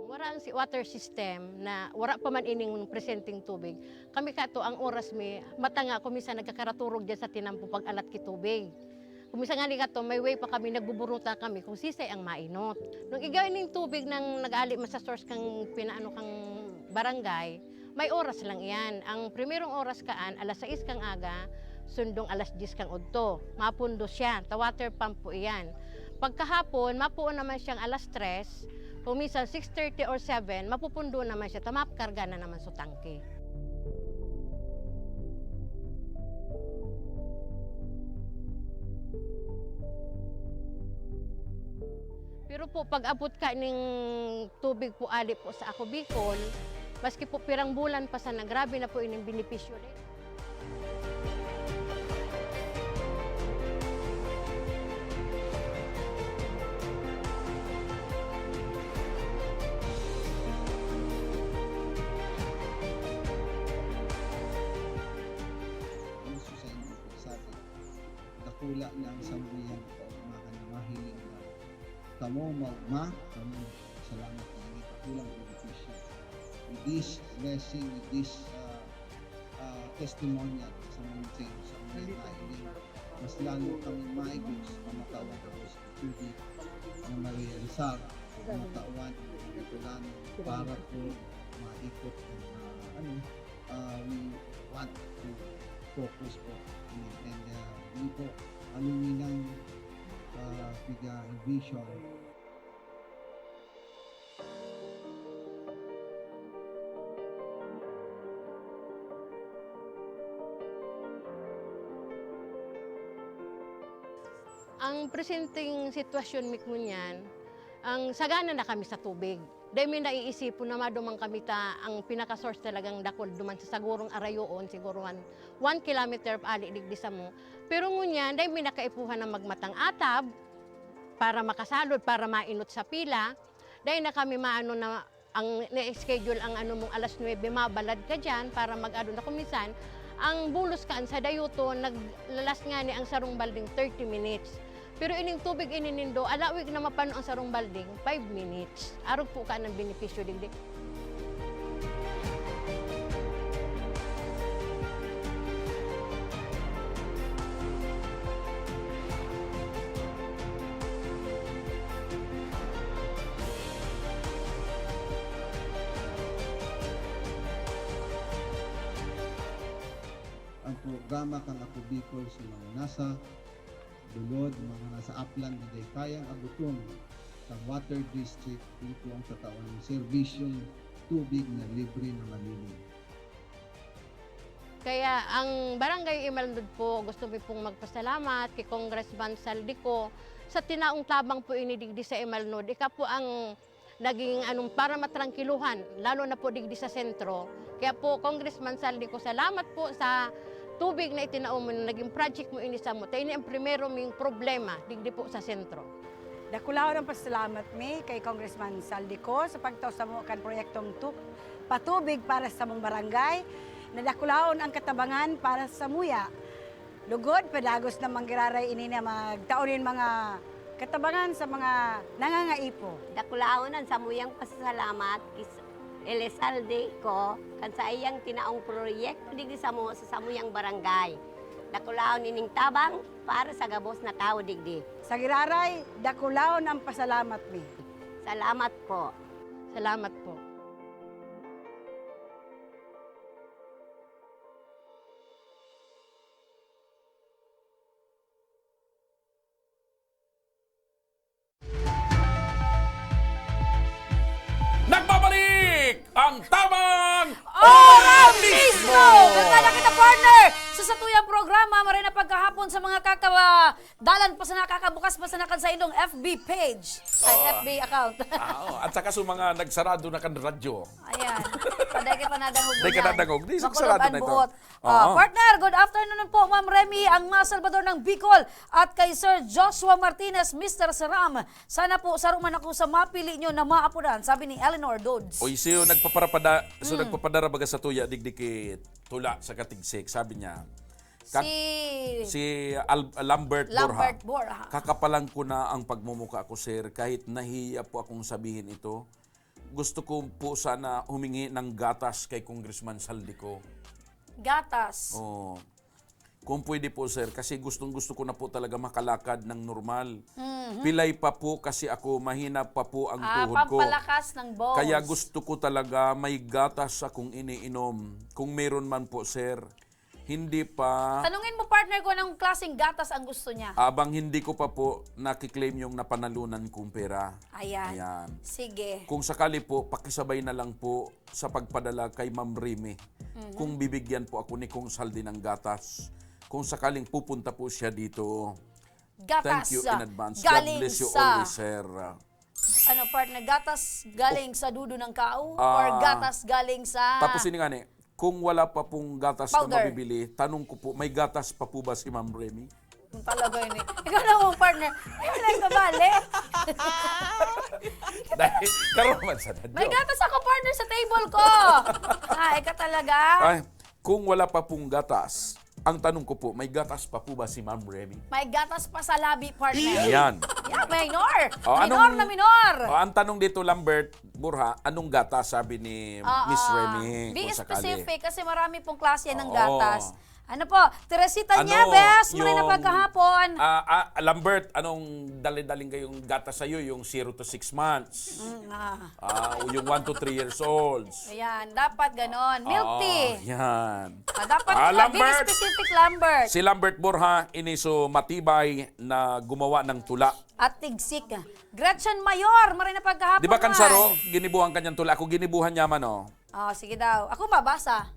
Wala ang si water system na wala pa man ining presenting tubig. Kami kato ang oras mi matanga kuminsan nagkakaraturog diyan sa tinampo pag alat ki tubig. Kuminsan nga ni kato may way pa kami nagbuburuta kami kung sisay ang mainot. Nung igawin ning tubig nang nag-ali sa source kang pinaano kang barangay, may oras lang iyan. Ang primerong oras kaan alas 6 kang aga, sundong alas 10 kang udto. Mapundo siya, ta water pump po iyan. Pagkahapon, mapuon naman siyang alas 3, kung minsan 6:30 or 7, mapupundo naman siya, tamapkarga na naman sa tangke. Pero po, pag abot ka ng tubig po ali po sa ako Bicol, maski po pirang bulan pa sana, grabe na po ining benepisyo rin. Gusto sa inyo po sa atin. Dakula na ang sambuyan ko, mahiling na. Kamo maugma, kamo salamat na ini kakulang benepisyo. With this blessing, with this testimonial sa mga sa mga nailing, mas lalo kami maigos na matawan ako sa tubig na ma-realizar, matawan, natulan para po maikot ang we want to focus po and yun po aluminang piga vision. Ang presenting sitwasyon mikmunyan, ang sagana na kami sa tubig. Dahil may naiisipon na madumang kami ang pinaka-source talagang dakol duman sa sagurong arayoon, siguro 1 kilometer ali digdi sa mo. Pero ngunyan, dahil may nakaipuhan na magmatang atab para makasalod, para mainot sa pila. Dahil na kami maano na ang na-schedule ang ano mong alas 9, mabalad ka dyan para mag-ano na kumisan. Ang bulos kaan sa dayuto, naglalas nga ni ang sarong balding 30 minutes. Pero ining tubig ininindo, alawig na mapano ang sarong balding, 5 minutes. Arog po ka ng benepisyo digdi. Ang programa kang Ako Bicol sa mga nasa dulod, mga nasa upland na day kayang abuton sa water district dito ang tatawan ng serbisyong tubig na libre na malinis. Kaya ang Barangay Imalnod po, gusto ko pong magpasalamat kay Congressman Saldico sa tinaong tabang po inidigdi sa Imalnod. Ika po ang naging para matrangkiluhan, lalo na po digdi sa sentro. Kaya po, Congressman Saldico, salamat po sa tubig na itinaon mo, naging project mo inisa mo. Tayo ang primero ming problema digdi po sa sentro. Dakulaon ang pasalamat mi kay Congressman Saldico sa pagtaw sa mo kan proyektong patubig para sa mong barangay. Nadakulaon ang katabangan para sa muya. lugod, padagos na manggiraray ini na magtaunin mga katabangan sa mga nangangaipo. Dakulaonan sa muyang pasasalamat kis Elizalde ko kan sa iyang tinaong proyekto digdi sa samuyang barangay. Dakulaon ining tabang para sa gabos na tao digdi. Sa giraray, dakulaon ang pasalamat mi. Salamat po. Salamat po. Nagbabalik ang tamang Oras mismo! Ganda na kita, partner! Sa satuyang programa, maray na pagkahapon sa mga dalan pa sa nakakabukas pa sa nakan sa inyong FB page. Ay, FB account. At saka sa mga nagsarado na kan radyo. Ayan. Paday kay panadangog. Day ka nadangog. Di, sarado na ito. Partner, good afternoon po, Ma'am Remy, ang mga Salvador ng Bicol at kay Sir Joshua Martinez, Mr. Saram. Sana po saruman ako sa mapili nyo na maapunan, sabi ni Eleanor Dodds. Oy, siyo nagpapadara baga sa tuya digdikit tula sa katigsik. Sabi niya, Lambert Borja. Kakapalan ko na ang pagmumuka ko, sir, kahit nahiya po akong sabihin ito. Gusto ko po sana humingi ng gatas kay Congressman Saldico. Gatas. Oh. Kung pwede po, sir, kasi gustong-gusto ko na po talaga makalakad ng normal. Pilay pa po kasi ako, mahina pa po ang tuhod ko. Pampalakas ng bones. Kaya gusto ko talaga may gatas akong iniinom. Kung meron man po, sir. Hindi pa. Tanungin mo, partner, ko anong klaseng gatas ang gusto niya. Abang hindi ko pa po nakiklaim yung napanalunan kong pera. Ayan. Sige. Kung sakali po, pakisabay na lang po sa pagpadala kay Ma'am Remy. Kung bibigyan po ako ni Kong Saldi ng gatas. Kung sakaling pupunta po siya dito. Gatas. Thank you in advance. God Galing bless you sa, always, sir. Ano, partner, gatas galing sa dudo ng kao? Or gatas galing sa... Tapos ini nga ni, kung wala pa pong gatas na Powder. mabibili, tanong ko po, may gatas pa po ba si Ma'am Remy? Talaga yun eh. Ikaw na mong partner. Ay, wala yung kabali. Dahil, karoman sa dadyo. May gatas ako, partner, sa table ko. Ikaw talaga. Ay, kung wala pa pong gatas, ang tanong ko po, may gatas pa po ba si Ma'am Remy? May gatas pa sa labi, partner. Yan. Yan, minor. Oh, Minor na minor. Oh, ang tanong dito, Lambert Borja, anong gatas sabi ni Miss Remy? Be kung sakali? specific kasi marami pong klase yan ng Oo. gatas. Ano po, Teresita Nieves, muna na pagkahapon. Lambert, anong dali-daling kayong gatas sa'yo? Yung 0 to 6 months? O yung 1 to 3 years old? Ayan, dapat ganon. Milk tea. Yan. Dapat Lambert. be specific, Lambert. Si Lambert Borja, iniso matibay na gumawa ng tula. At tigsik. Gretchen Mayor, maray na pagkahapon. Di ba kansaro, ginibuhan kanyang tula? Ako ginibuhan niya man, oh. Sige daw. Ako mabasa.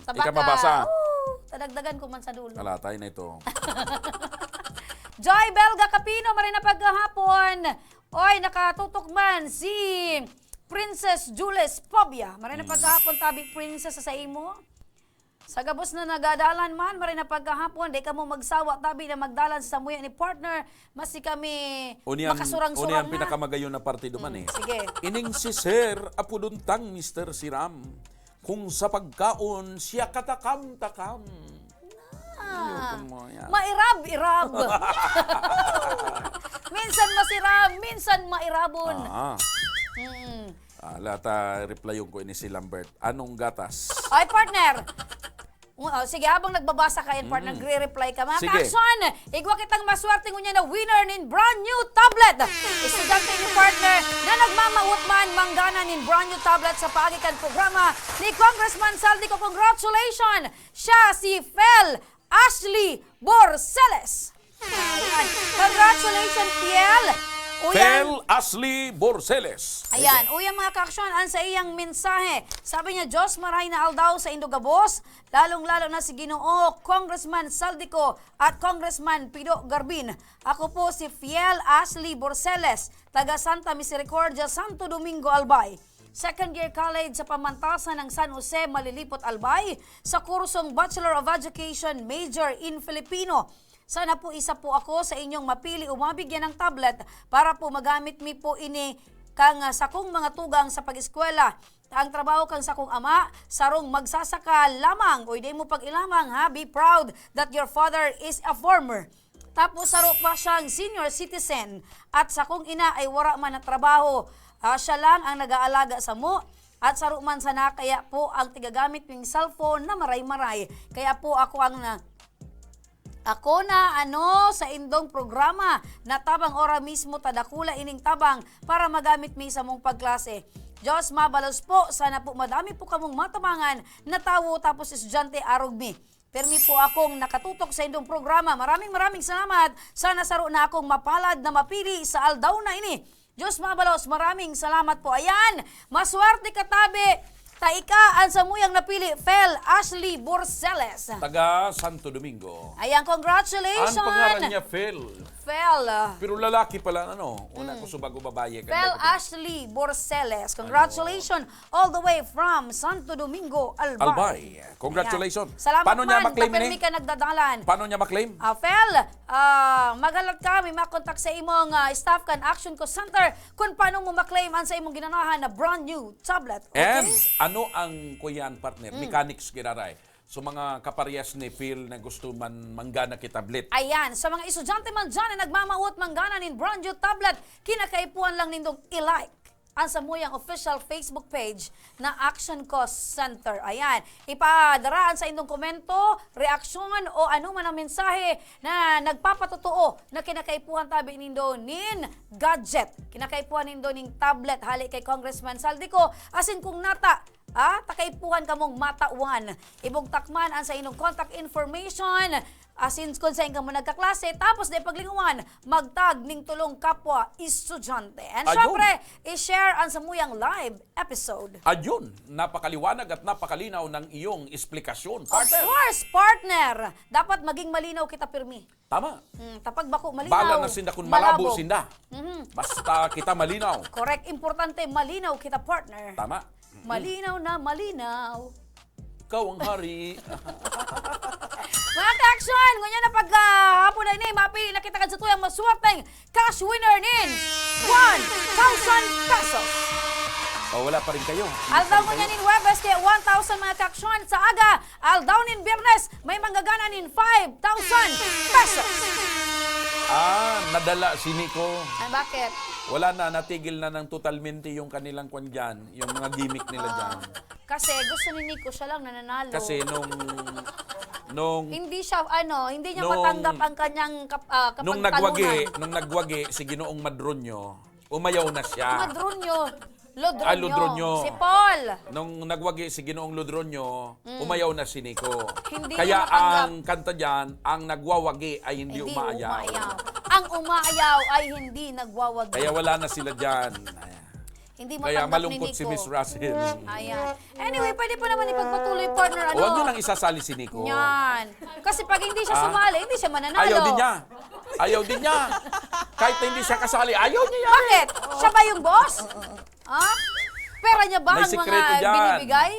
Sa Ikaw baka. mabasa? Tadagdagan ko man sa dulo. Talatay na ito. Joy Belga Capino, maray na pagkahapon. Oy, nakatutok man si Princess Jules Pobia. Maray na pagkahapon, tabi princess sa imo. Sa gabos na nagadalan man, maray na pagkahapon, di ka mo magsawa, tabi na magdalan sa samuya ni partner, masi kami makasurang-surang na. Pinakamagayon na partido man eh. Sige. Ining si Sir Apuduntang Mr. Siram, kung sa pagkaon siya katakam-takam. Mairab-irab. Minsan masiram, minsan mairabon. Replyon ko ini si Lambert. Anong gatas? Ay, partner. Sige, habang nagbabasa ka yan, partner, nagre-reply ka. Mga Sige. ka-action, igwa kitang maswerte ngunya na winner nin brand new tablet. Estudyante ni partner na nagmamawot man manggana nin brand new tablet sa paagikan programa ni Congressman Saldico. Congratulations! Siya si Fel Ashley Borceles. Ayan. Congratulations, Fiel. Fel Ashley Borceles. Ayan, uyang mga ka-aksyon, ang sa iyang mensahe. Sabi niya, Diyos maray na aldaw sa Indogabos, lalong-lalo na si Ginoo, Congressman Saldico at Congressman Pido Garbin. Ako po si Fiel Ashley Borceles, taga Santa Misericordia, Santo Domingo, Albay. Second year college sa pamantasan ng San Jose, Malilipot, Albay, sa kursong Bachelor of Education, Major in Filipino. Sana po isa po ako sa inyong mapili o mabigyan ng tablet para po magamit mi po ini kang sa kong mga tugang sa pag-eskwela. ang trabaho kang sa kong ama, sarong magsasaka lamang, o di mo pag-ilamang ha, be proud that your father is a farmer. Tapos saro pa siyang senior citizen at sa kong ina ay wara man na trabaho. Siya lang ang nag-aalaga sa mo at saro man sana kaya po ang tigagamit ng cellphone na maray-maray. Kaya po ako na sa indong programa na tabang ora mismo tadakula ining tabang para magamit mi sa mong pagklase. Diyos mabalos po, sana po madami po kamong matabangan na tawo tapos estudyante arog mi. Permi po akong nakatutok sa indong programa. Maraming salamat. Sana saro na akong mapalad na mapili sa aldaw na ini. Diyos mabalos, maraming salamat po. Ayan, maswerte katabi. Taika ang samuyang napili, Fel Ashley Borceles. Taga Santo Domingo. Ayan, congratulations. Ang pangalan niya, Fel. Fel. Pero lalaki pala, Una ko subago babae. Fel Ashley Borceles. Congratulations all the way from Santo Domingo, Albay. Albay. Congratulations. Ayan. Salamat Paano niya man, maklaim kapermi ini? ka nagdadalan. Paano niya maklaim? Fel, magalat ka, may makontak sa imong staff kan Action Call Center kung paano mo maklaim ang sa imong ginanahan na brand new tablet. Okay? And ano ang kuyan partner? Mechanics kiraray. So mga kaparehas ni Phil na gusto man manggana ki tablet. Ayan, sa mga estudyante man dyan na nagmamawot manggana nin brand new tablet, kinakaipuan lang nindong i-like ang samuyang official Facebook page na Action Cost Center. Ayan, ipadaraan sa indong komento, reaksyon o ano man ang mensahe na nagpapatotoo na kinakaipuhan tabi nindo nin gadget. Kinakaipuhan nindo ning tablet hali kay Congressman Saldico. Asin kung nata, takaipuhan kamong matauan. Ibog takman ang sa inyong contact information. Asin kung saan ka mo nagkaklase, tapos na paglinguan, magtag ning tulong kapwa estudyante. And Ayun. syempre, i-share ang samuyang live episode. Ayun, napakaliwanag at napakalinaw ng iyong eksplikasyon, Of partner. course, partner! Dapat maging malinaw kita pirmi. Tama. Tapag bako malinaw, Bala na sinda kung malabo malabog. sinda. Basta kita malinaw. Correct, importante, malinaw kita, partner. Tama. Malinaw na malinaw. Ikaw ang hari. Mga ka-action, ngunyan na paghapon na ini, mapili na kita kan sa tuyang maswerteng cash winner nin 1,000 pesos. Wala pa rin kayo. Aldaw mo niya nin Webes kaya 1,000 mga ka-action sa aga. Aldaw nin Biyernes, may manggagana nin 5,000 pesos. Nadala si Nico. Ay, bakit? Wala na, natigil na ng totalmente yung kanilang kwan dyan, yung mga gimmick nila dyan. Kasi gusto ni Nico, siya lang nananalo. Kasi nung Hindi siya, hindi niya Nung- matanggap ang kanyang nung nagwagi si Ginoong Madronyo, umayaw na siya. Madronyo. Lodronyo. Si Paul. Nung nagwagi si Ginoong Lodronyo, umayaw na si Nico. Hindi Kaya niya matanggap. ang kanta dyan, ang nagwawagi ay hindi umaayaw. Ang umaayaw ay hindi nagwawag. Kaya wala na sila dyan. Hindi Kaya matanggap malungkot ni si Nico. Miss Russell. Ayan. Anyway, pwede pa naman ipagpatuloy, partner. Huwag nyo nang isasali si Nico. Yan. Kasi pag hindi siya sumali, hindi siya mananalo. Ayaw din niya. Ayaw din niya. Kahit na hindi siya kasali, ayaw niya yan. Bakit? Siya ba yung boss? Pera niya ba May ang sikreto mga dyan. binibigay?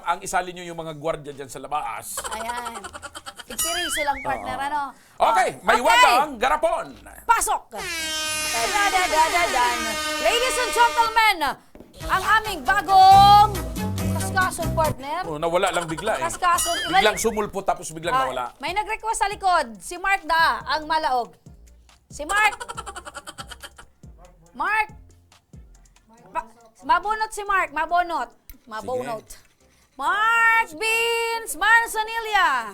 Ang isali nyo yung mga gwardiya dyan sa labas. Ayan. Tigpiriso lang, partner, Okay, may wadang garapon. Pasok! Da-da-da-da-dan. Ladies and gentlemen, ang aming bagong kaskasong partner. Nawala lang bigla eh. Kaskasong. Biglang sumulpo tapos biglang nawala. May nag-request sa likod. Si Mark da, ang malaog. Si Mark. Mark. Mabunot si Mark. Mabunot. Mark Beans Manzanilla.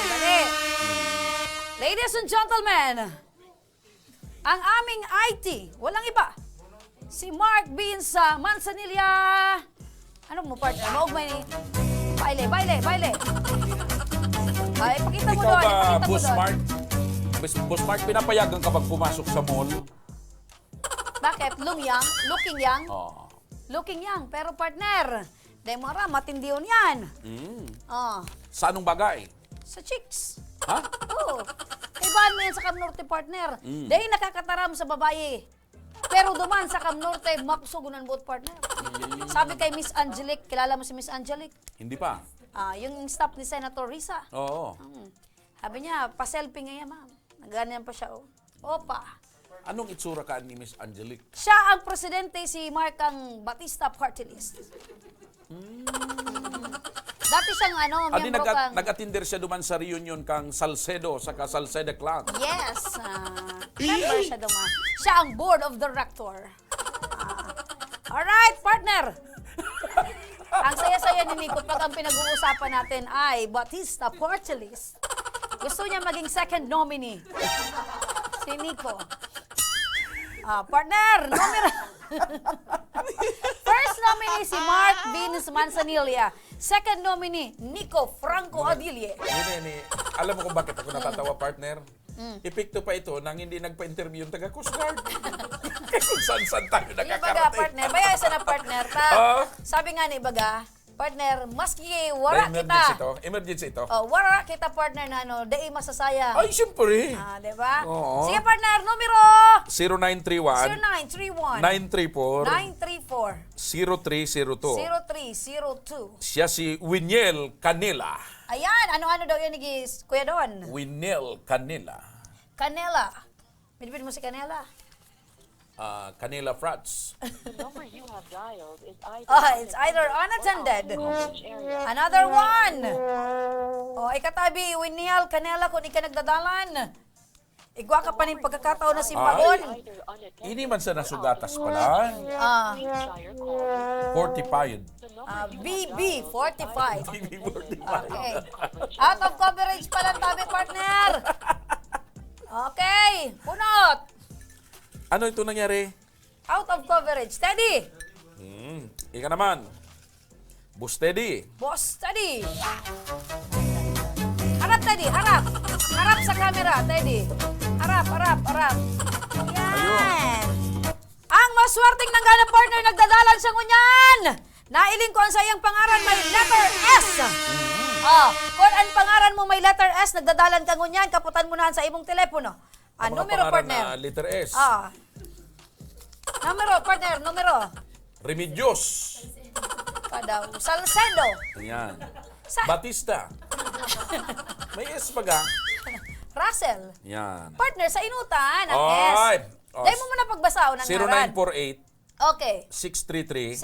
Dali. Ladies and gentlemen, ang aming IT, walang iba, si Mark Beans Manzanilla. Ano mo, partner? Maugmay ni... Baile. Ay, pakita mo Ikaw doon. ba, Boss Mark? Boss Mark, pinapayagan ka pag pumasok sa mall? Bakit? Looking young? Oo. Looking young, pero partner, dahil mara, matindi yun yan. Sa anong bagay? Sa chicks. Ha? Oo. Kaibahan mo yan sa Cam Norte, partner. Dahil nakakataram sa babae. Pero duman sa Cam Norte, makusugunan both partner. Sabi kay Miss Angelique, kilala mo si Miss Angelique? Hindi pa. Yung staff ni Senator Risa. Oo. Sabi niya, pa-selfie ngayon, ma'am. Nagganyan pa siya, Opa. Anong itsura ka ni Miss Angelique? Siya ang presidente, si Mark ang Batista Party List. Dati siyang Adi miyembro kang... nag-attender siya duman sa reunion kang Salcedo sa Salceda Clan. Yes. Member siya duman. Siya ang board of director. Alright, partner. Ang saya-saya ni Nico pag ang pinag-uusapan natin ay Batista Party List. Gusto niya maging second nominee. Si Nico. Partner, numero... First nominee si Mark Vince Manzanilla. Second nominee, Nico Franco Adille. Ini. Alam mo kung bakit ako natatawa, partner? Epekto pa ito nang hindi nagpa-interview yung taga Coast Guard. Kung saan-saan tayo Yung baga, nakakarating. partner, bayaan sa na partner. Sabi nga ni baga, partner, maski wara kita. Emergency ito. Wara kita partner na dai masasayang. Ay, siyempre. Diba? Oo. Sige partner, numero 0931 0931 934 934 0302. 0302. Siya si Winiel Canela. Ayan, ano-ano daw yan ni Kuya Don? Winiel Canela. Canela. Pinipin mo si Canela? Canela Frats. It's either unattended. Another one. Ikatabi, Winiel Canela, kung ika nagdadalan. Igwa ka pa ng pagkakataon na simbaon. Ini man sa nasugatas pala. 45. BB 45. BB 45. Okay. Out of coverage pala tabi, partner. Okay. Punot. Ano ito nangyari? Out of coverage. Steady. Ika naman. Bustedi. Boss, steady. Harap, Teddy. Harap. Harap sa camera, Teddy. Harap. Yan. Ang maswerteng nanggana partner, nagdadalan sa ngunyan. Nailing ko ang sayang pangaran, may letter S. Kung ang pangaran mo may letter S, nagdadalan ka ngunyan, kaputan mo na sa imong telepono. Ang mga Numero, pangalan partner. na letter S. Numero, partner. Numero. Remedios. Salcedo. Ayan. Sa- Batista. May S pa ga? Russell. Yan. Partner, sa inutan, ang Oy! S. Dahil mo muna pagbasaw ng ngaran. 0948 Okay. 633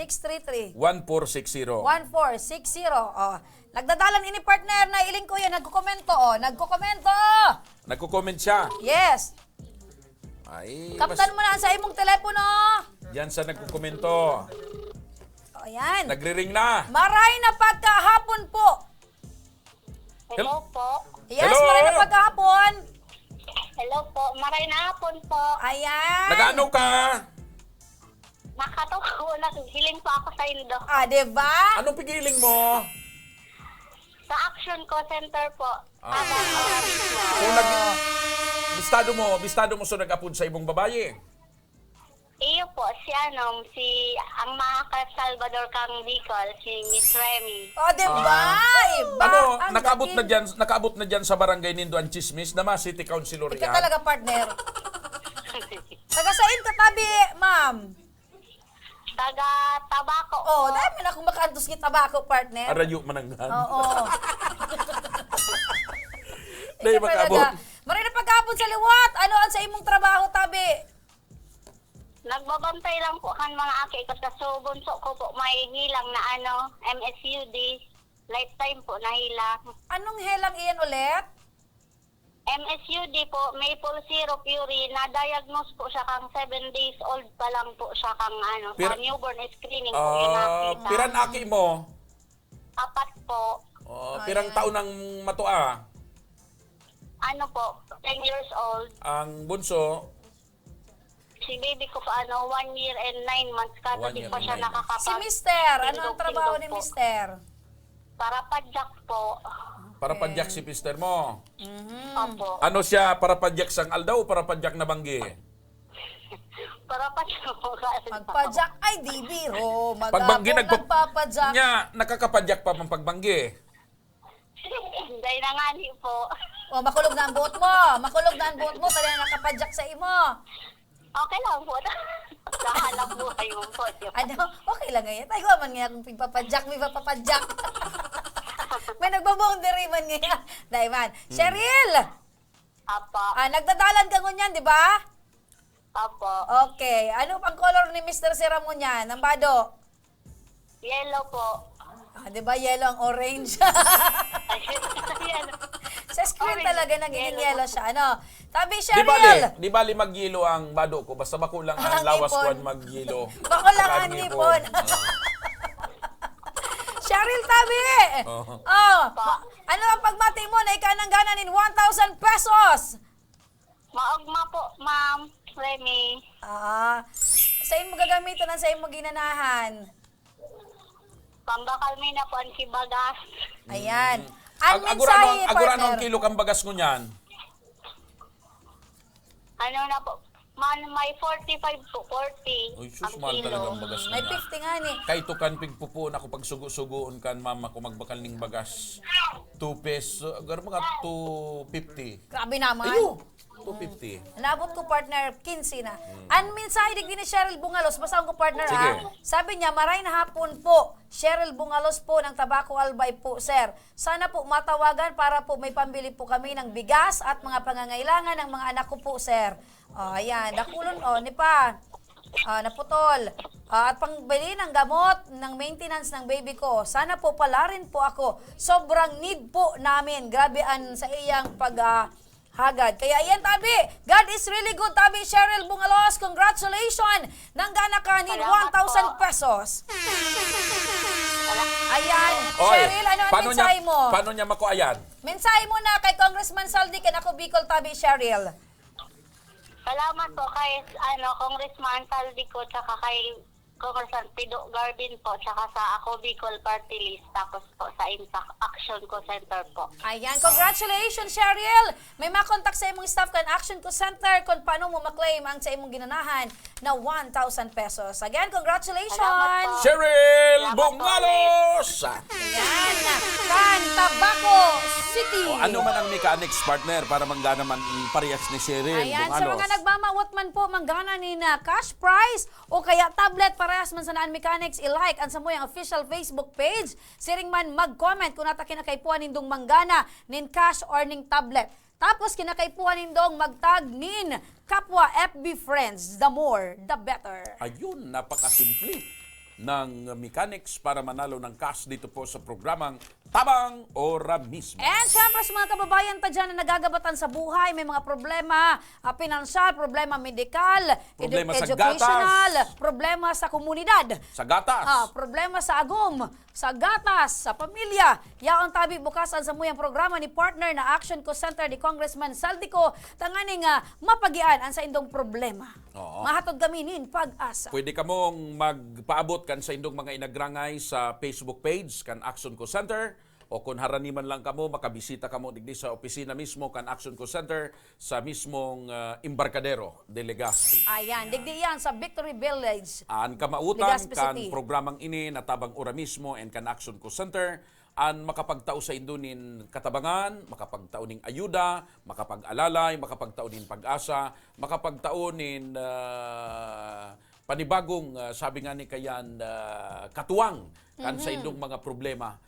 633 1460. 1460. Nagdadalan ini partner na iling ko yan. Nagkukomento. Nagko-comment siya. Yes. Ay, Kapitan mo na sa imong telepono. yan sa nagko-komento. Ayan. Nagri-ring na. Maray na pagkahapon po. Hello po. Yes, Hello. maray na pagkahapon. Hello po. Maray na hapon po. Ayan. Nagano ka? Nakatawa na. Hiling po ako sa Indo. Diba? Anong pigiling mo? Sa Action Co Center po. Kung bistado mo sa nag-apod sa ibong babaye. Iyo po, si ang mga ka-Salvador kang Bicol, si Miss Remy. Diba? Iba Ano, ang nakaabot na dyan sa barangay Nindo ang chismis na City Councilor Ika yan. talaga partner. Tagasain ka tabi, ma'am. Taga Tabaco. Dahil mo na kung makaantos kita tabako, partner. Arayo mananggan. Oo. Dahil Ika makaabot. talaga. Maray na pagkahapon sa liwat. Ano ang sa imong trabaho, tabi? Nagbabantay lang po kan mga aki ko sa bunso ko po may hilang na MSUD. Lifetime po na hilang. Anong helang iyan ulit? MSUD po, maple syrup urine, na-diagnose po siya kang 7 days old pa lang po siya kang sa newborn screening po yun nakita. Piran aki mo? 4 po. Pirang taon ng matua? Po, 10 years old. Ang bunso? Si baby ko pa 1 year and 9 months kada 1 di year pa siya and 9 months. nakakapag. Si Mister. Ano ang trabaho ni po. Mister? Para padyak po. Para padyak si Mister mo. Opo. Ano siya, para padyak sang aldaw o para padyak na banggi? Para padyak po. Magpadyak. Ay, di biro. Pagbanggi nagpapadyak. Nya, nakakapadyak pa mang pagbanggi. Dahil na nga ni po. Makulog na ang buhot mo. Kaya nakapadyak sa imo. Okay lang po. Lahalang buhay mo po. Okay lang ngayon. Tayo man nga kung pagpapadyak, may papapadyak. May nagbaboundary man nga. Dahil man. Cheryl! Apa. Nagdadalan ka ngunyan, di ba? Opo. Okay. Ano pang color ni Mr. Seramo niya? Ng bado? Yellow po. Ah, di ba yellow ang orange? Yan. Sa screen talaga nagiging yellow siya. Ano? Tabi, Di Cheryl! bali mag-yelo ang bado ko. Basta bako lang ang Ang lawas ipon. ko mag-yelo. Bako lang ang nipon. Cheryl, tabi! Oh. Ano ang pagmati mo na ikanang-gana nin 1,000 pesos? Maugma po, Ma'am Remy. Ah, sa imo gagamitan ang sa imo ginanahan. Pambakal mi na po ang kibagas. Ayan. Ang mensahe, Agura partner. anong kilo kang bagas ko niyan? Ano na po? May 45 po, 40 Uy, sus, ang mahal kilo. talagang bagas May niya. 50 nga ni. Kay tukan pigpupo na ako pag sugo-sugoon kan mama ko magbakal ning bagas. 2 peso, agar mga 250. Grabe naman. Ayo, 250. Nabot ko partner 15 na. Ang mensahe digdi ni Cheryl Bungalos, basta ko partner Sige. Sabi niya, maray na hapon po. Cheryl Bungalos po ng Tabaco Albay po, sir. Sana po matawagan para po may pambili po kami ng bigas at mga pangangailangan ng mga anak ko po, sir. Oh, ayan, dakulon ni pa. Naputol. At pangbili ng gamot, ng maintenance ng baby ko. Sana po pala rin po ako. Sobrang need po namin. Grabe an sa iyang hagad. Kaya ayan, tabi. God is really good, tabi. Cheryl Bungalos, congratulations. Nanggana ka nin 1,000 pesos. Ayan. Cheryl, ano ang mensahe mo? Paano niya makuayan? Mensahe mo na kay Congressman Saldi, kan ako Bicol, tabi, Cheryl. Salamat po kay Congressman Saldi ko, tsaka kay Congressman Pido Garbin po, tsaka sa Ako Bicol Party List, tapos po sa IMSAC Action Co Center po. Ayan, congratulations, Cheryl! May makontak sa imong staff kan Action Co Center kung paano mo maklaim ang sa imong ginanahan na 1,000 pesos. Again, congratulations! Salamat po. Cheryl Salamat po Bungalos! Ayan, kan Tabaco City! O, ano man ang mechanics partner para manggana man parehas ni Cheryl Ayan, sa Bungalos? mga nagmamawat man po, manggana ni na cash prize o kaya tablet, parehas man sa Naan Mechanics, i-like ang sa mo yung official Facebook page. Siring man mag-comment kung natakin na kay puan nindong manggana nin cash or ning tablet. Tapos kinakaipuan nindong magtag nin kapwa FB friends. The more, the better. Ayun, napakasimple ng mechanics para manalo ng cash dito po sa programang Tabang Ora Mismo. And syempre sa mga kababayan ta dyan na nagagabatan sa buhay, may mga problema, pinansyal, problema medikal, Problema sa educational, gatas. problema sa komunidad. Sa gatas. Problema sa agom, sa gatas, sa pamilya. Yaon tabi bukasan sa muyang programa ni partner na Action Co Center ni Congressman Saldico, tanganing mapagian ang sa indong problema. Oo. Mahatod kami nin pag-asa. Pwede ka mong magpaabot kan sa indong mga inagrangay sa Facebook page kan Action Co Center, o kung haraniman lang kamo, makabisita kamo digdi sa opisina mismo kan Action Co Center sa mismong Embarcadero de Legazpi. Ayan, digdi yan sa Victory Village. An kamautan Legazpi kan City. programang ini na Tabang Ora Mismo and kan Action Co Center an makapagtao sa indunin katabangan, makapagtao ning ayuda, makapag-alalay, makapagtao nin pag-asa, makapagtao nin panibagong sabi nga ni kayan katuwang kan sa indong mga problema.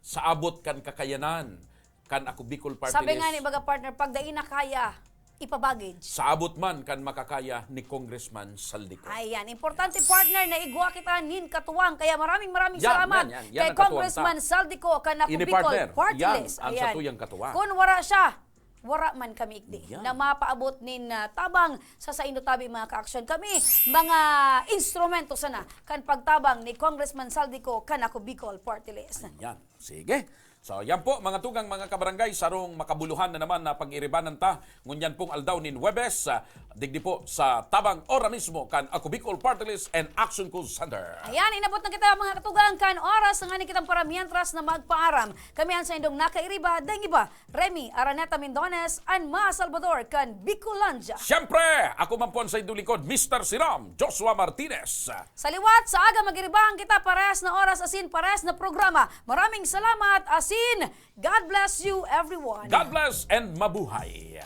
Sa abot kan kakayanan kan Ako Bicol Party Sabi nga List. ni baga partner, pag dain na kaya, ipabagage. Sa abot man kan makakaya ni Congressman Saldico. Ayan, importante partner na igwa kita nin katuwang. Kaya maraming Yan, salamat yan kay ang katuwang Congressman ta. Saldico kan Ako Ini Bicol partner, Party yan List. ang sa tuyang katuwang. Kung wara siya, wara man kami ikdi Yan. na mapaabot nin tabang sa indo tabi mga ka-action kami mga instrumento sana kan pagtabang ni Congressman Saldico kan Ako Bicol Party List. Yan. Sige. So, yan po, mga tugang mga kabarangay, sarong makabuluhan na naman na pag-iribanan ta. Ngunyan pong aldaw nin Webes, digdi po sa Tabang Ora Mismo, kan Ako Bicol Party List and Action Co Center. Ayan, inabot na kita mga katugang kan oras na nga ni kitang paramientras na magpaaram. Kami ang sa indong nakairiba, dahil iba, Remy Araneta Mendones, and Ma Salvador kan Bicolandia. Siyempre, ako man po ang sa idulikod, Mr. Siram, Joshua Martinez. Sa liwat, sa aga magiribahan kita parehas na oras asin parehas na programa. Maraming salamat asin. God bless you everyone. God bless and mabuhay.